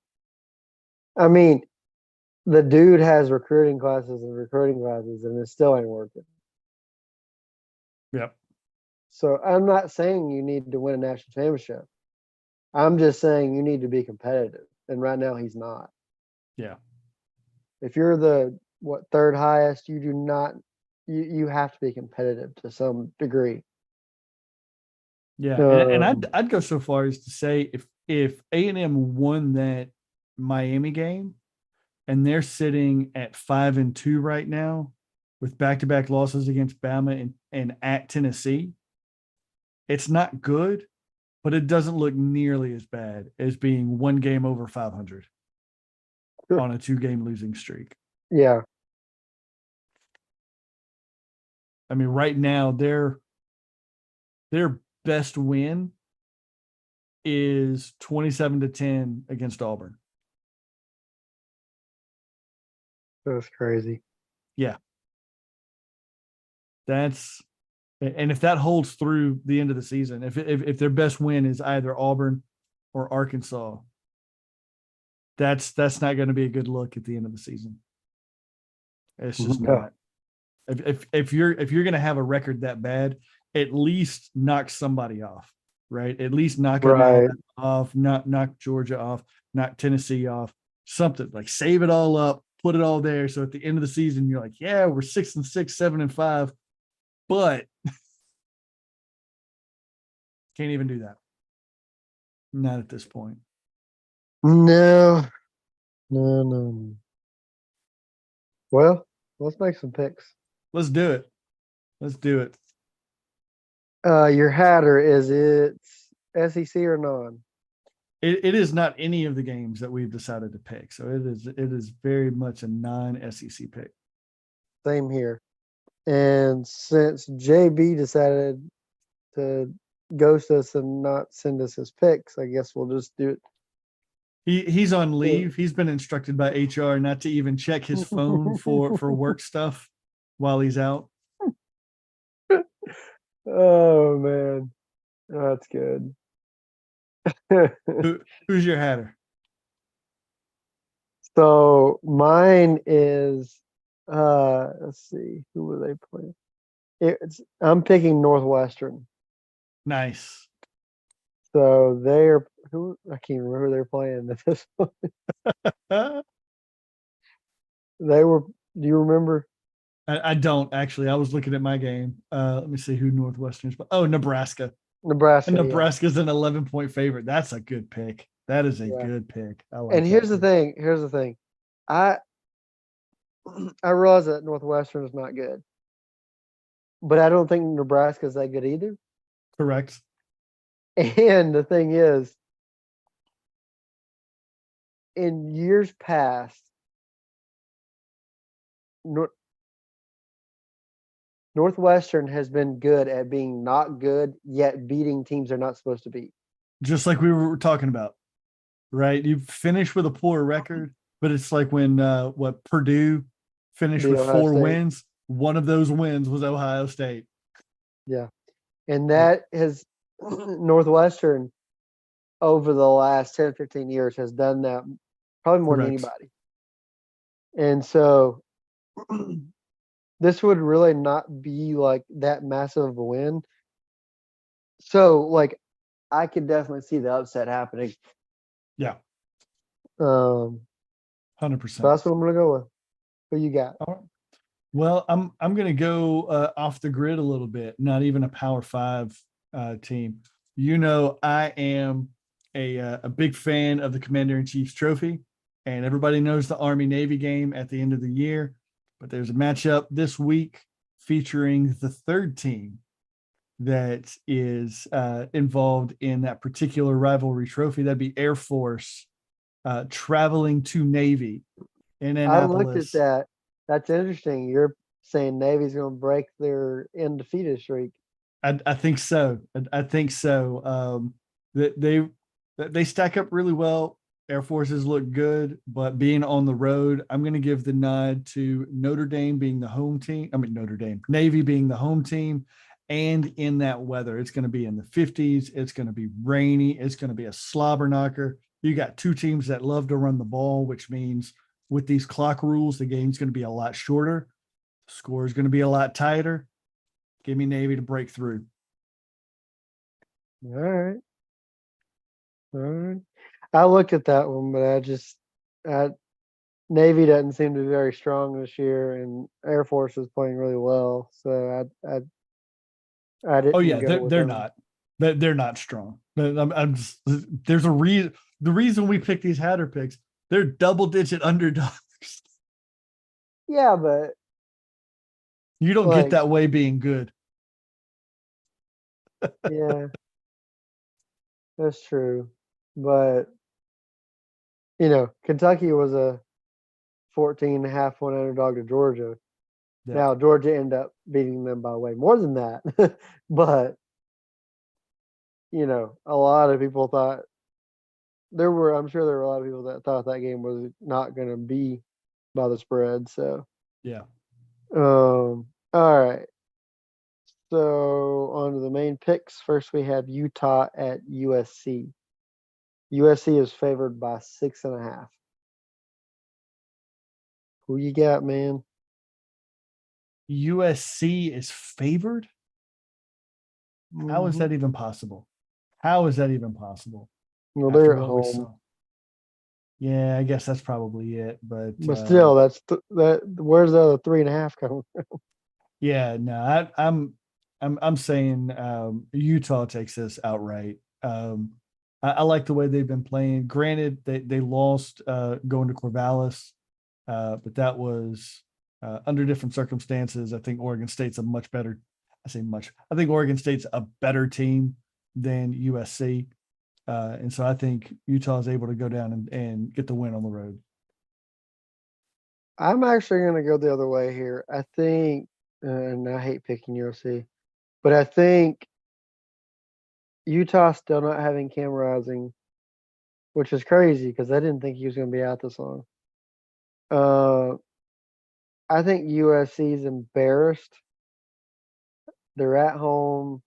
I mean the dude has recruiting classes and it still ain't working. Yep. So I'm not saying you need to win a national championship. I'm just saying you need to be competitive. And right now he's not. Yeah. If you're the third highest, you do not you have to be competitive to some degree. Yeah. And I'd Um, I'd go so far as to say if A&M won that Miami game and they're sitting at 5-2 right now with back-to-back losses against Bama and at Tennessee, it's not good, but it doesn't look nearly as bad as being 1 game over 500 on a 2 game losing streak. yeah, I mean, right now their best win is 27-10 against Auburn. that's crazy. Yeah, that's and if that holds through the end of the season, if their best win is either Auburn or Arkansas, that's not going to be a good look at the end of the season. It's just No. not. If you're going to have a record that bad, at least knock somebody off, right? At least knock Right. Alabama off, knock Georgia off, knock Tennessee off, something like save it all up, put it all there. So at the end of the season, you're like, yeah, we're 6-6, 7-5, but can't even do that. Not at this point. No, no, no. Well, let's make some picks. Let's do it. Let's do it. Your Hatter, is it SEC or non? It is not any of the games that we've decided to pick. So it is very much a non-SEC pick. Same here. And since JB decided to ghost us and not send us his picks, I guess we'll just do it. He's on leave. He's been instructed by HR not to even check his phone for work stuff while he's out. Oh man, that's good. Who's your hatter? So mine is let's see, who were they playing? I'm picking Northwestern. Nice. So they're who I can't remember who they're playing at this point. They were, do you remember? I don't actually. I was looking at my game. Let me see who Northwestern's. Oh, Nebraska. And Nebraska, yeah. Nebraska's an 11-point favorite. That's a good pick. That is a Yeah. good pick. I like And that. here's the thing. I I realize that Northwestern is not good, but I don't think Nebraska's that good either. Correct. And the thing is, in years past, Nor- Northwestern has been good at being not good, yet beating teams they're not supposed to beat. Just like we were talking about, right? You finish with a poor record, but it's like when what Purdue finished Beat with Ohio 4 State. wins. One of those wins was Ohio State. Yeah. And that has Northwestern over the last 10, 15 years has done that probably more than Correct. anybody. And so this would really not be like that massive of a win. So like I could definitely see the upset happening. Yeah, So 100%. that's what I'm gonna go with. Who you got? All right. Well, I'm going to go off the grid a little bit. Not even a Power Five team. You know, I am a big fan of the Commander in Chief's Trophy, and everybody knows the Army Navy game at the end of the year. But there's a matchup this week featuring the third team that is involved in that particular rivalry trophy. That'd be Air Force traveling to Navy in I looked at Annapolis. that. That's interesting. You're saying Navy's gonna break their undefeated streak. I think so. I think so. They stack up really well. Air Forces look good, but being on the road, I'm going to give the nod to Notre Dame being the home team. I mean, Notre Dame, Navy being the home team. And in that weather, it's going to be in the 50s. It's going to be rainy. It's going to be a slobber knocker. You got two teams that love to run the ball, which means with these clock rules, the game's going to be a lot shorter. The score is going to be a lot tighter. Give me Navy to break through. All right. All right. I looked at that one, but Navy doesn't seem to be very strong this year, and Air Force is playing really well. So I Oh didn't yeah, go with they're them. not. They're not strong. I'm just, there's a reason. The reason we pick these Hatter picks, they're double-digit underdogs. Yeah, but You don't get like, that way being good. yeah, that's true. But Kentucky was a 14.5 point underdog to Georgia. Yeah. Now Georgia ended up beating them by way more than that. But a lot of people thought I'm sure there were a lot of people that thought that game was not going to be by the spread. So, Yeah. all right. So on to the main picks. First, we have Utah at USC. USC is favored by 6.5. Who you got, man? USC is favored. How is Mhm. that even possible? How is that even possible? Well, After they're at what we home, saw. Yeah, I guess that's probably it. But but still, that. Where's the other 3.5 coming? yeah, no, I'm saying Utah takes this outright. I like the way they've been playing. Granted, they lost going to Corvallis, but that was under different circumstances. I think Oregon State's a much better. I say much. I think Oregon State's a better team than USC, and so I think Utah is able to go down and get the win on the road. I'm actually going to go the other way here. I think and I hate picking USC, but I think Utah still not having Cam Rising, which is crazy because I didn't think he was going to be out this long. Uh, I think USC is embarrassed. They're at home.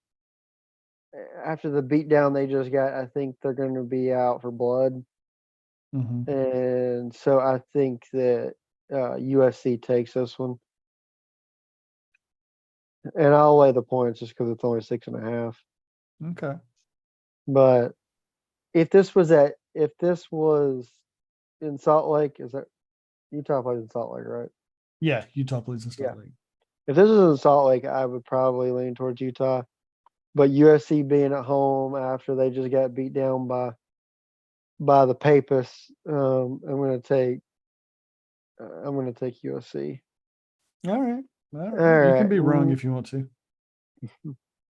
After the beatdown they just got, I think they're going to be out for blood. Mhm. And so I think that USC takes this one. And I'll lay the points just because it's only 6.5. Okay. But if this was in Salt Lake, is that Utah plays in Salt Lake, right? Yeah, Utah plays in Yeah. Salt Lake. If this was in Salt Lake, I would probably lean towards Utah. But USC being at home after they just got beat down by the Papists, I'm gonna take USC. All right. All All right. You can right. be wrong if you want to.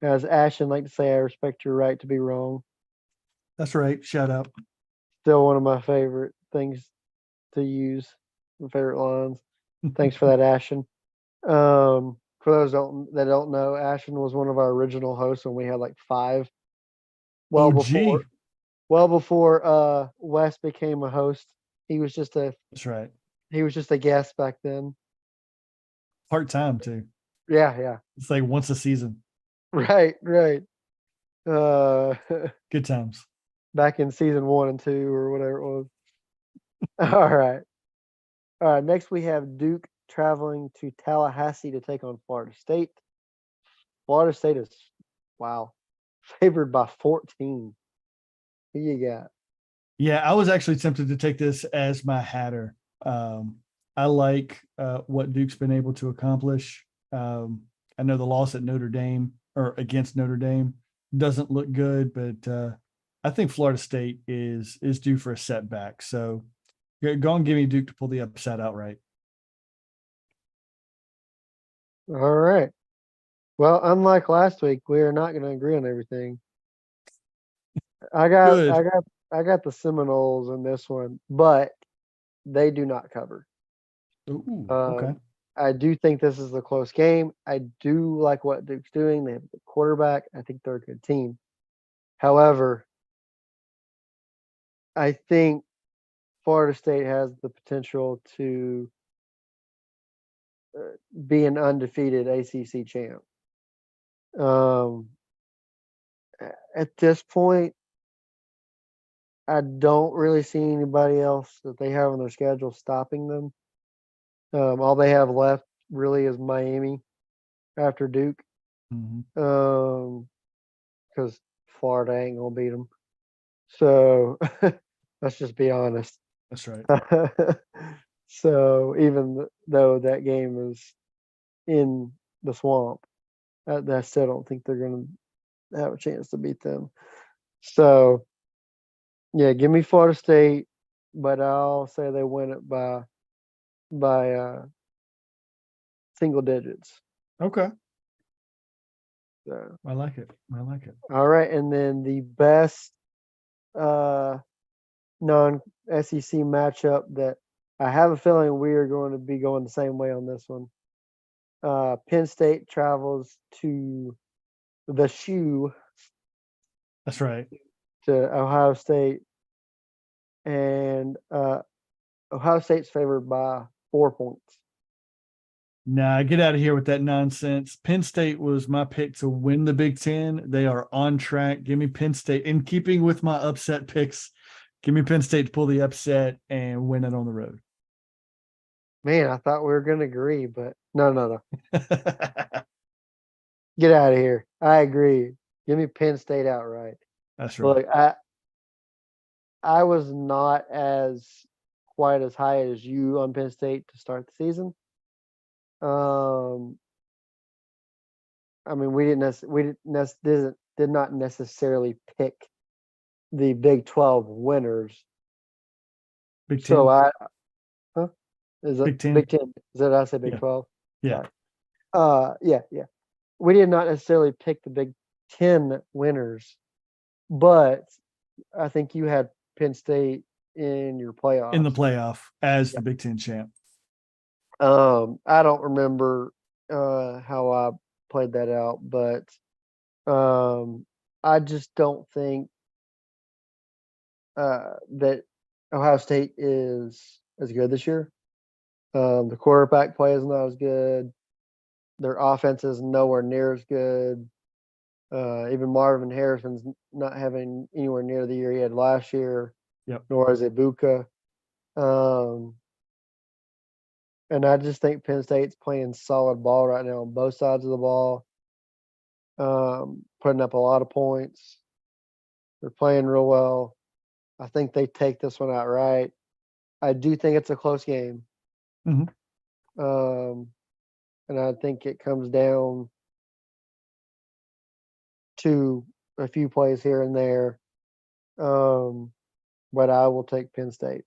As Ashton like to say, I respect your right to be wrong. That's right. Shout out. Still one of my favorite things to use, my favorite lines. Thanks for that, Ashton. For those that don't know, Ashton was one of our original hosts when we had like 5. Well OG. before well before Wes became a host. He was just a That's right. he was just a guest back then. Part time too. Yeah, yeah. It's like once a season. Right, right. Uh Good times. back in season 1 and 2 or whatever it was. All right. All right, next we have Duke traveling to Tallahassee to take on Florida State. Florida State is, wow, favored by 14. Who you got? Yeah, I was actually tempted to take this as my hatter. I like what Duke's been able to accomplish. I know the loss at Notre Dame or against Notre Dame doesn't look good, but I think Florida State is due for a setback. So go and give me Duke to pull the upset outright. All right. Well, unlike last week, we are not going to agree on everything. I got, I Good. got, I got the Seminoles in this one, but they do not cover. Ooh, okay. Um, I do think this is a close game. I do like what Duke's doing. They have a good quarterback. I think they're a good team. However, I think Florida State has the potential to be an undefeated ACC champ. Um, at this point, I don't really see anybody else that they have on their schedule stopping them. All they have left really is Miami after Duke, Mhm. because Florida ain't gonna beat them. So let's just be honest. That's right. So even though that game is in the swamp, I still don't think they're gonna have a chance to beat them. So yeah, give me Florida State, but I'll say they win it by single digits. Okay. So, I like it. I like it. all right, and then the best uh, non-SEC matchup that I have a feeling we are going to be going the same way on this one. Penn State travels to the shoe That's right. to Ohio State, and Ohio State's favored by 4 points. Nah, get out of here with that nonsense. Penn State was my pick to win the Big Ten. They are on track. Give me Penn State. In keeping with my upset picks, give me Penn State to pull the upset and win it on the road. Man, I thought we were going to agree, but no, no, no. Get out of here. I agree. Give me Penn State outright. That's right. Look, I was not as quite as high as you on Penn State to start the season. Um, I mean, did not necessarily pick the Big 12 winners. Big So Ten. huh? Is it Big Ten. Big 10? Is that I say Big Yeah. 12? Yeah. Sorry. Yeah, yeah. We did not necessarily pick the Big 10 winners, but I think you had Penn State in your In the playoffs. playoff as Yeah. the Big Ten champ. I don't remember. how I played that out, but I just don't think that Ohio State is as good this year. The quarterback play is not as good. Their offense is nowhere near as good. Even Marvin Harrison's not having anywhere near the year he had last year, Yep. nor is Ibuka. Um, and I just think Penn State's playing solid ball right now on both sides of the ball, putting up a lot of points. They're playing real well. I think they take this one outright. I do think it's a close game. Mhm. And I think it comes down to a few plays here and there. But I will take Penn State.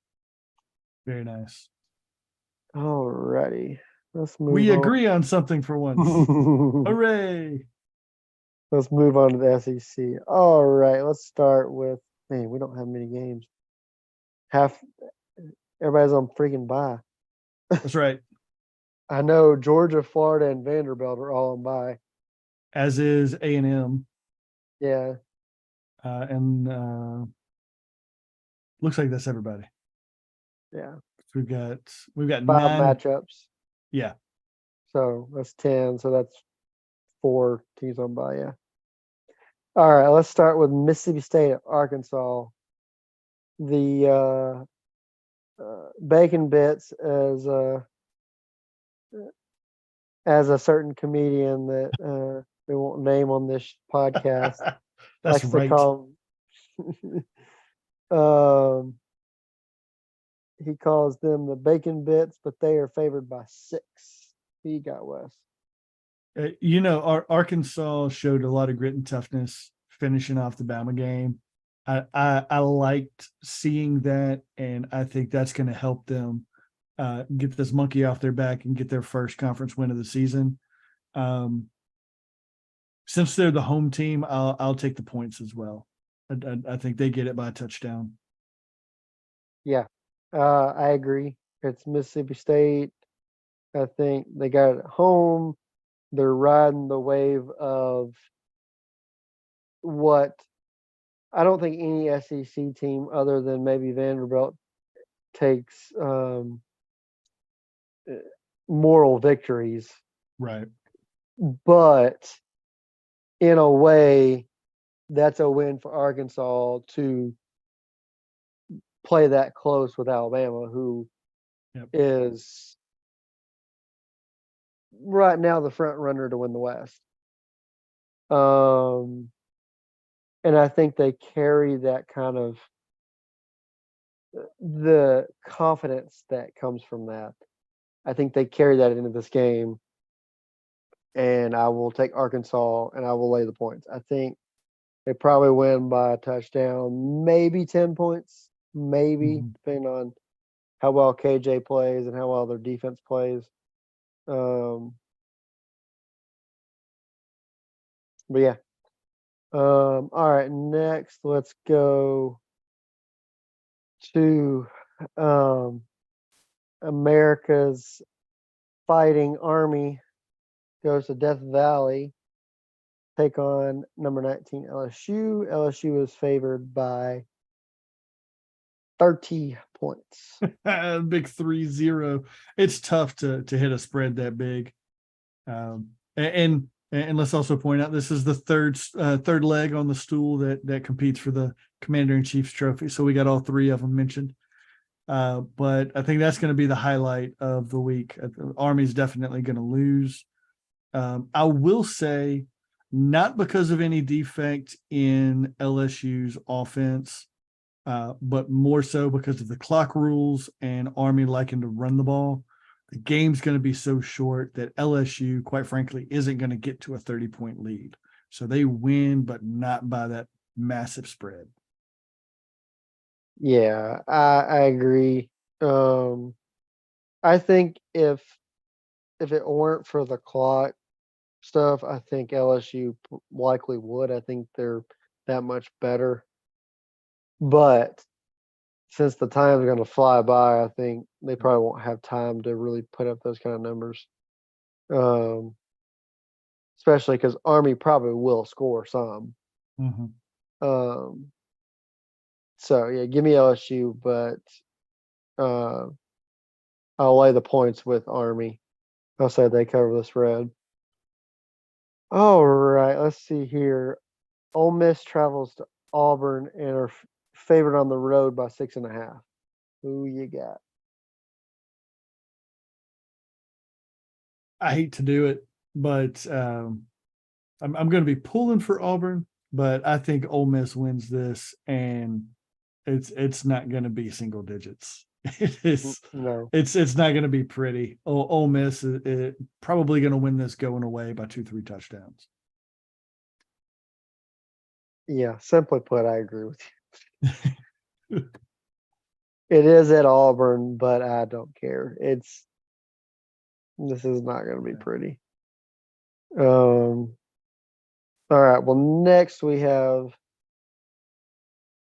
Very nice. Alrighty. Let's move We on. agree on something for once. Hooray! Let's move on to the SEC. All right, let's start with man, we don't have many games. Half everybody's on freaking bye. That's right. I know Georgia, Florida, and Vanderbilt are all on bye. As is A&M. Yeah. And looks like that's everybody. Yeah. We've got 5 9. matchups. Yeah. So that's 10. So that's 4 teams on bye. Yeah. All right. Let's start with Mississippi State at Arkansas. The bacon bits as a certain comedian that we won't name on this podcast That's likes to right. call them. He calls them the bacon bits, but they are favored by 6. He got Wes. Arkansas showed a lot of grit and toughness finishing off the Bama game. I liked seeing that, and I think that's going to help them get this monkey off their back and get their first conference win of the season. Since they're the home team, I'll take the points as well. I think they get it by a touchdown. Yeah, I agree. It's Mississippi State. I think they got it at home. They're riding the wave of what I don't think any SEC team other than maybe Vanderbilt takes moral victories. Right. But in a way, that's a win for Arkansas to play that close with Alabama, who is right now the front runner to win the West. And I think they carry that kind of the confidence that comes from that. I think they carry that into this game. And I will take Arkansas and I will lay the points. I think they probably win by a touchdown, maybe 10 points, maybe, depending on how well KJ plays and how well their defense plays. But yeah. All right, next let's go to America's Fighting Army goes to Death Valley, take on number 19 LSU. LSU is favored by 30 points. Big 3-0. It's tough to hit a spread that big. And let's also point out this is the third leg on the stool that competes for the Commander-in-Chief's trophy. So we got all 3 of them mentioned. But I think that's going to be the highlight of the week. Army's definitely going to lose. I will say, not because of any defect in LSU's offense, but more so because of the clock rules and Army liking to run the ball. The game's going to be so short that LSU, quite frankly, isn't going to get to a 30-point lead. So they win, but not by that massive spread. Yeah, I agree. I think if it weren't for the clock stuff, I think LSU likely would. I think they're that much better. But since the time's going to fly by, I think they probably won't have time to really put up those kind of numbers. Especially because Army probably will score some. Mhm. Um, so yeah, give me LSU, but uh, I'll lay the points with Army. I'll say they cover the spread. All right, let's see here. Ole Miss travels to Auburn and are favored on the road by 6.5. Who you got? I hate to do it, but I'm going to be pulling for Auburn, but I think Ole Miss wins this, and it's not going to be single digits. It is. No. It's not going to be pretty. Ole Miss is probably going to win this going away by 2-3 touchdowns. Yeah, simply put, I agree with you. It is at Auburn, but I don't care. This is not going to be pretty. All right. Well, next we have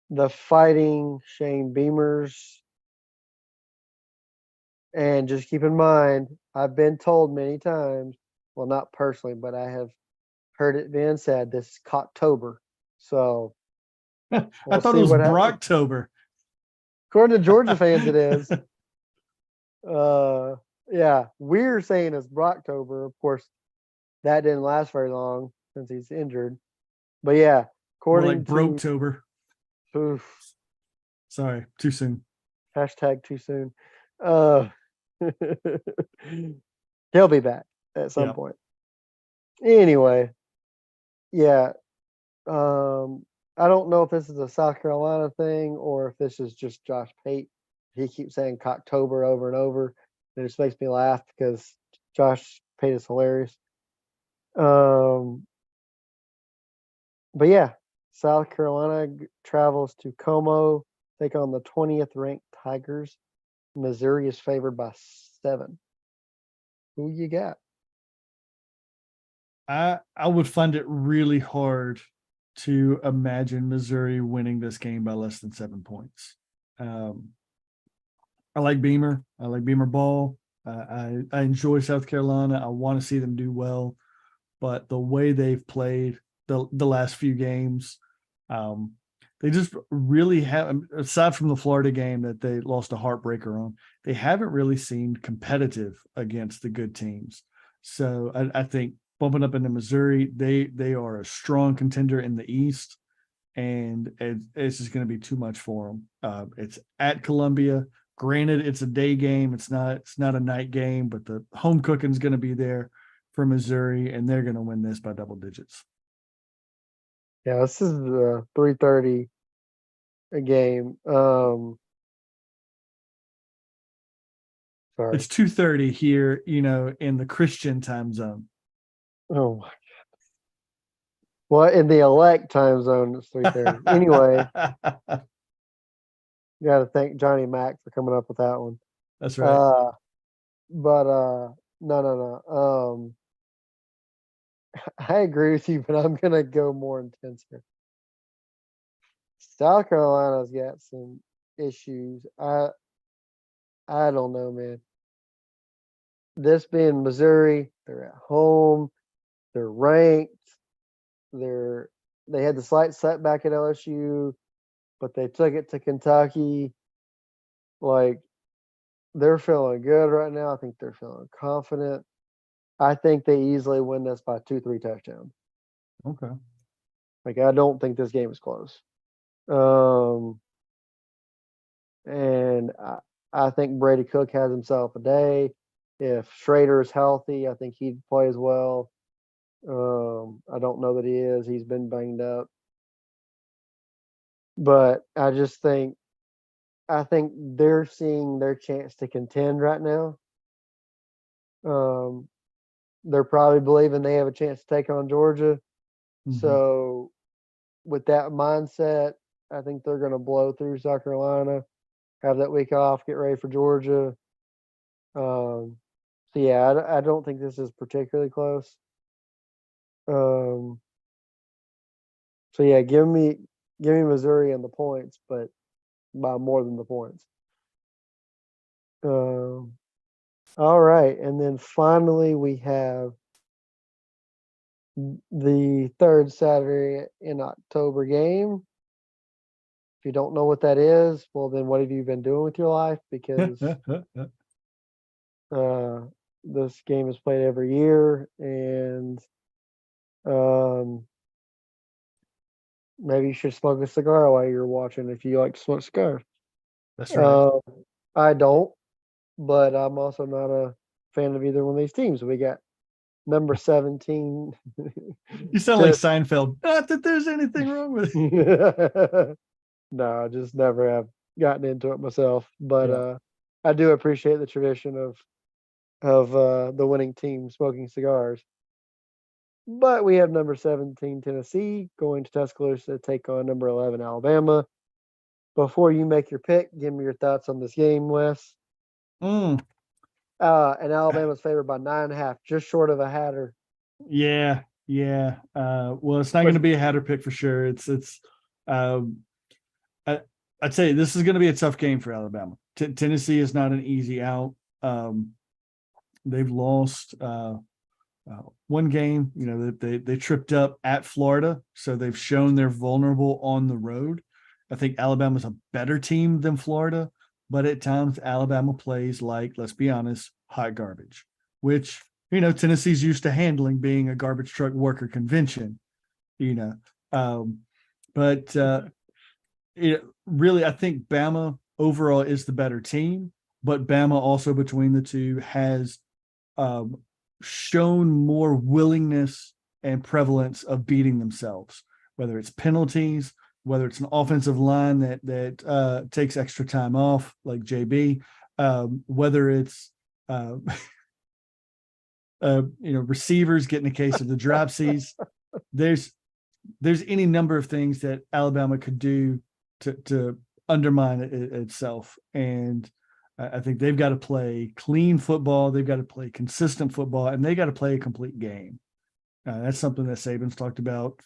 the Fighting Shane Beamers. And just keep in mind, I've been told many times, well, not personally, but I have heard it being said this is Cocktober. So I we'll thought it see was what happens. Brocktober. According to Georgia fans, it is. Yeah, we're saying it's Brocktober. Of course, that didn't last very long since he's injured. But yeah, More like according to Broketober. oof, Sorry, too soon. hashtag too soon. Uh, he'll be back at some Yeah. point. Anyway, yeah. Um, I don't know if this is a South Carolina thing or if this is just Josh Pate. He keeps saying Cocktober over and over. It just makes me laugh because Josh Pate is hilarious. Um, but yeah, South Carolina travels to Como, take on the 20th ranked Tigers. Missouri is favored by 7. Who you got? I would find it really hard to imagine Missouri winning this game by less than 7 points. Um, I like Beamer. I like Beamer ball. I enjoy South Carolina. I want to see them do well, but the way they've played the last few games, um, they just really have. Aside from the Florida game that they lost a heartbreaker on, they haven't really seemed competitive against the good teams. So I think bumping up into Missouri, they are a strong contender in the East, and it's just going to be too much for them. It's at Columbia. Granted, it's a day game. It's not a night game, but the home cooking is going to be there for Missouri, and they're going to win this by double digits. Yeah, this is 3:30 a game. Sorry. It's 2:30 here, in the Christian time zone. Oh, well, in the elect time zone, it's 3:30. Anyway, got to thank Johnny Mac for coming up with that one. That's right. Uh, but no, no, no. I agree with you, but I'm gonna go more intense here. South Carolina's got some issues. I don't know, man. This being Missouri, they're at home, they're ranked, they're they had the slight setback at LSU, but they took it to Kentucky. Like they're feeling good right now. I think they're feeling confident. I think they easily win this by 2, 3 touchdowns. Okay. Like I don't think this game is close. Um, and I think Brady Cook has himself a day. If Schrader is healthy, I think he'd play as well. I don't know that he is. He's been banged up. But I think they're seeing their chance to contend right now. Um, they're probably believing they have a chance to take on Georgia. Mm-hmm. So with that mindset, I think they're going to blow through South Carolina, have that week off, get ready for Georgia. Um, so yeah, I don't think this is particularly close. Um, so yeah, give me Missouri and the points, but by more than the points. Um, All right, and then finally we have the third Saturday in October game. If you don't know what that is, well, then what have you been doing with your life? Because uh, this game is played every year, and um, maybe you should smoke a cigar while you're watching if you like to smoke cigars. That's right. Uh, I don't, but I'm also not a fan of either one of these teams. We got number 17 You sound like Tennessee. Seinfeld. Not that there's anything wrong with it. No, I just never have gotten into it myself. But Yeah. I do appreciate the tradition of the winning team smoking cigars. But we have number 17 Tennessee going to Tuscaloosa to take on number 11 Alabama. Before you make your pick, give me your thoughts on this game, Wes. Mm, And Alabama's favored by 9.5, just short of a hatter. yeah. Yeah. Well, it's not going Which to be a Hatter pick for sure. Um, I, I'd say this is going to be a tough game for Alabama. Tennessee is not an easy out. Um, they've lost one game. You know, they tripped up at Florida, so they've shown they're vulnerable on the road. I think Alabama's a better team than Florida, but at times Alabama plays like, let's be honest, hot garbage, which Tennessee's used to handling, being a garbage truck worker convention. You know, um, but really, I think Bama overall is the better team, but Bama also between the two has um, shown more willingness and prevalence of beating themselves, whether it's penalties, whether it's an offensive line that takes extra time off, like JB, whether it's uh, receivers getting a case of the dropsies. There's there's any number of things that Alabama could do to undermine itself, and I think they've got to play clean football. They've got to play consistent football, and they got to play a complete game. That's something that Saban's talked about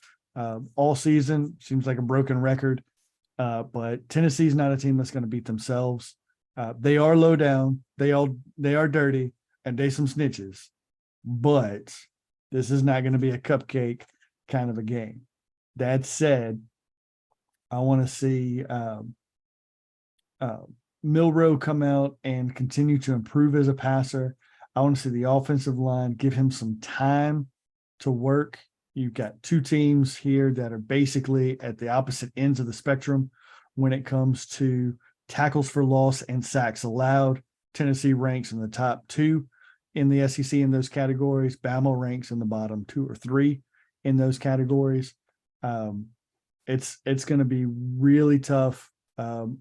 all season. Seems like a broken record, but Tennessee's not a team that's going to beat themselves. They are low down. They are dirty, and they some snitches. But this is not going to be a cupcake kind of a game. That said, I want to see uh, Milrow come out and continue to improve as a passer. I want to see the offensive line give him some time to work. You've got two teams here that are basically at the opposite ends of the spectrum when it comes to tackles for loss and sacks allowed. Tennessee ranks in the top two in the SEC in those categories. Bama ranks in the bottom 2 or 3 in those categories. Um, it's going to be really tough on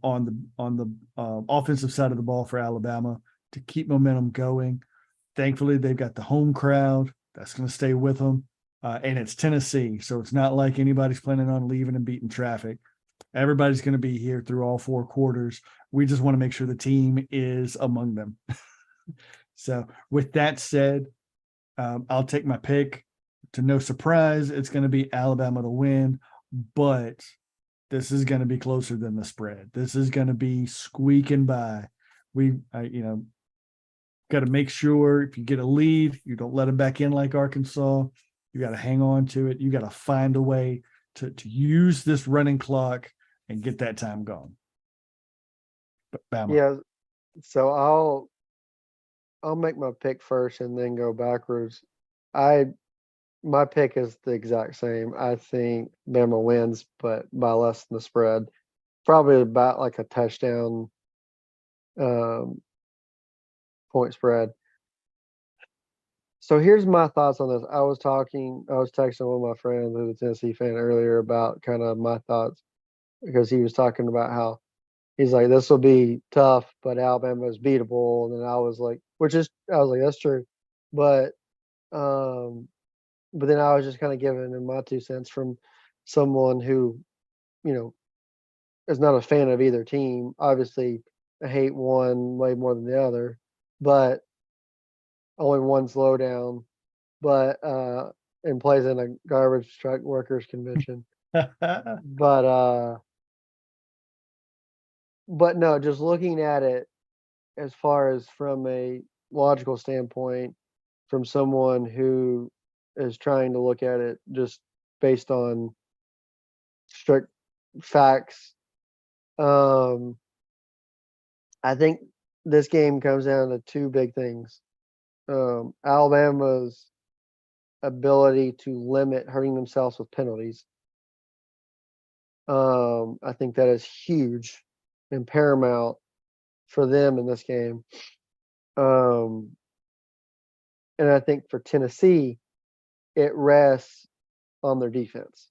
the offensive side of the ball for Alabama to keep momentum going. Thankfully, they've got the home crowd that's going to stay with them, and it's Tennessee, so it's not like anybody's planning on leaving and beating traffic. Everybody's going to be here through all 4 quarters. We just want to make sure the team is among them. So, with that said, I'll take my pick. To no surprise, it's going to be Alabama to win, but this is going to be closer than the spread. This is going to be squeaking by. We, got to make sure if you get a lead, you don't let them back in like Arkansas. You got to hang on to it. You got to find a way to use this running clock and get that time gone. But Bama. Yeah, so I'll make my pick first and then go backwards. I My pick is the exact same. I think Bama wins, but by less than the spread. Probably about like a touchdown um, point spread. So here's my thoughts on this. I was texting one of my friends who's a Tennessee fan earlier about kind of my thoughts because he was talking about how he's like, this will be tough, but Alabama is beatable. And then I was like, that's true. But, um, but then I was just kind of giving him my 2 cents from someone who, you know, is not a fan of either team. Obviously, I hate one way more than the other, but only one's low down. But and plays in a garbage truck workers convention. But but no, just looking at it as far as from a logical standpoint, from someone who is trying to look at it just based on strict facts. I think this game comes down to two big things. Alabama's ability to limit hurting themselves with penalties. I think that is huge and paramount for them in this game. And I think for Tennessee, it rests on their defense.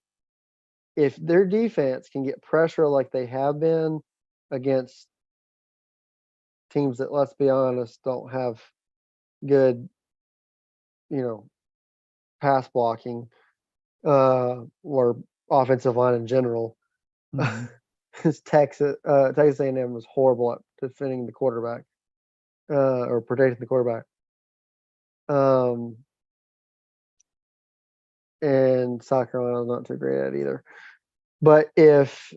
If their defense can get pressure like they have been against teams that, let's be honest, don't have good, pass blocking, or offensive line in general, Mhm. because Texas A&M was horrible at defending the quarterback, or protecting the quarterback. And South Carolina's not too great at it either. But if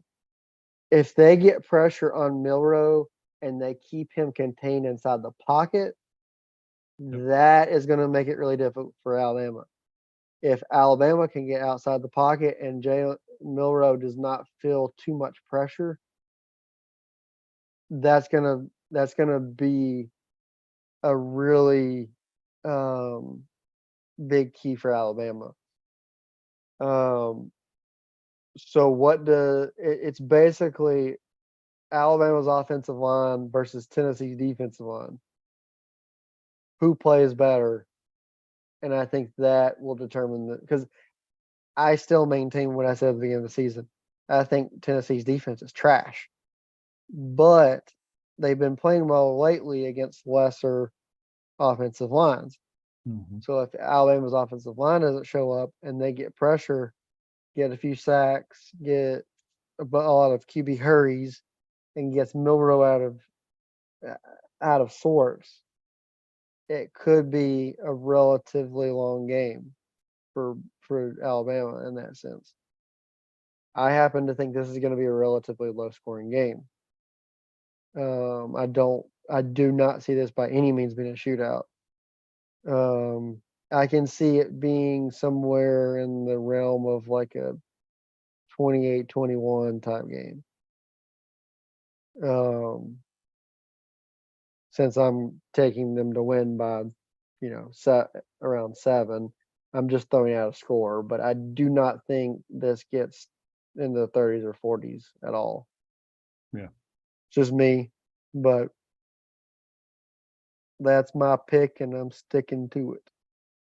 they get pressure on Milroe and they keep him contained inside the pocket, that is going to make it really difficult for Alabama. If Alabama can get outside the pocket and Jalen Milroe does not feel too much pressure, that's gonna be a really big key for Alabama. So it's basically Alabama's offensive line versus Tennessee's defensive line. Who plays better? And I think that will determine because I still maintain what I said at the beginning of the season. I think Tennessee's defense is trash, but they've been playing well lately against lesser offensive lines. Mhm. So if Alabama's offensive line doesn't show up and they get pressure, get a few sacks, get a lot of QB hurries, and gets Milroe out of sorts, it could be a relatively long game for Alabama in that sense. I happen to think this is going to be a relatively low scoring game. I do not see this by any means being a shootout. I can see it being somewhere in the realm of like a 28-21 type game. Since I'm taking them to win by, around 7, I'm just throwing out a score, but I do not think this gets in the 30s or 40s at all. Yeah. It's just me, but that's my pick and I'm sticking to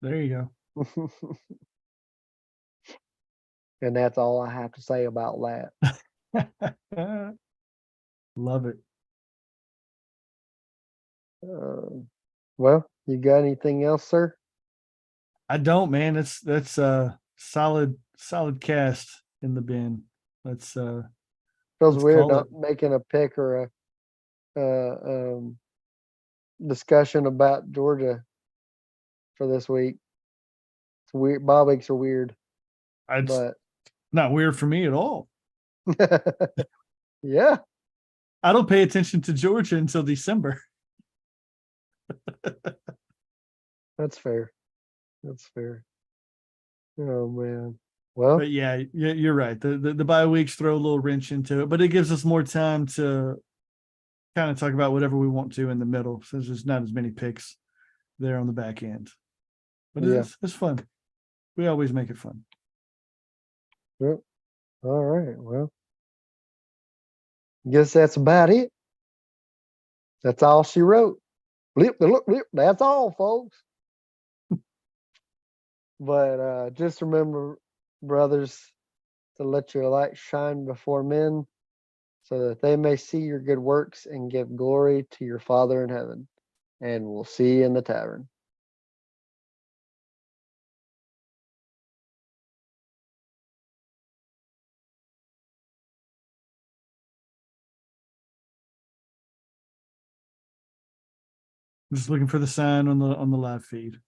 There you it. And that's all I have to say about that. go. Love it. Well, you got anything else, sir? I don't, man. That's a solid cast in the bin. Let's Feels let's weird call not it. making a pick or a discussion about Georgia for this week. It's weird. Bye weeks are weird, It's but not weird for me at all. yeah, I don't pay attention to Georgia until December. that's fair. That's fair. Oh man. Well, But yeah, you're right. The bye weeks throw a little wrench into it, but it gives us more time to kind of talk about whatever we want to in the middle, since there's not as many picks there on the back end. But yeah. it's fun. We always make it fun. Yep. All right. Well, guess that's about it. That's all she wrote. Blip, blip, blip. That's all, folks. But just remember, brothers, to let your light shine before men, so that they may see your good works and give glory to your Father in heaven. And we'll see you in the tavern. Just looking for the sign on the live feed.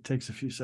Takes a few seconds.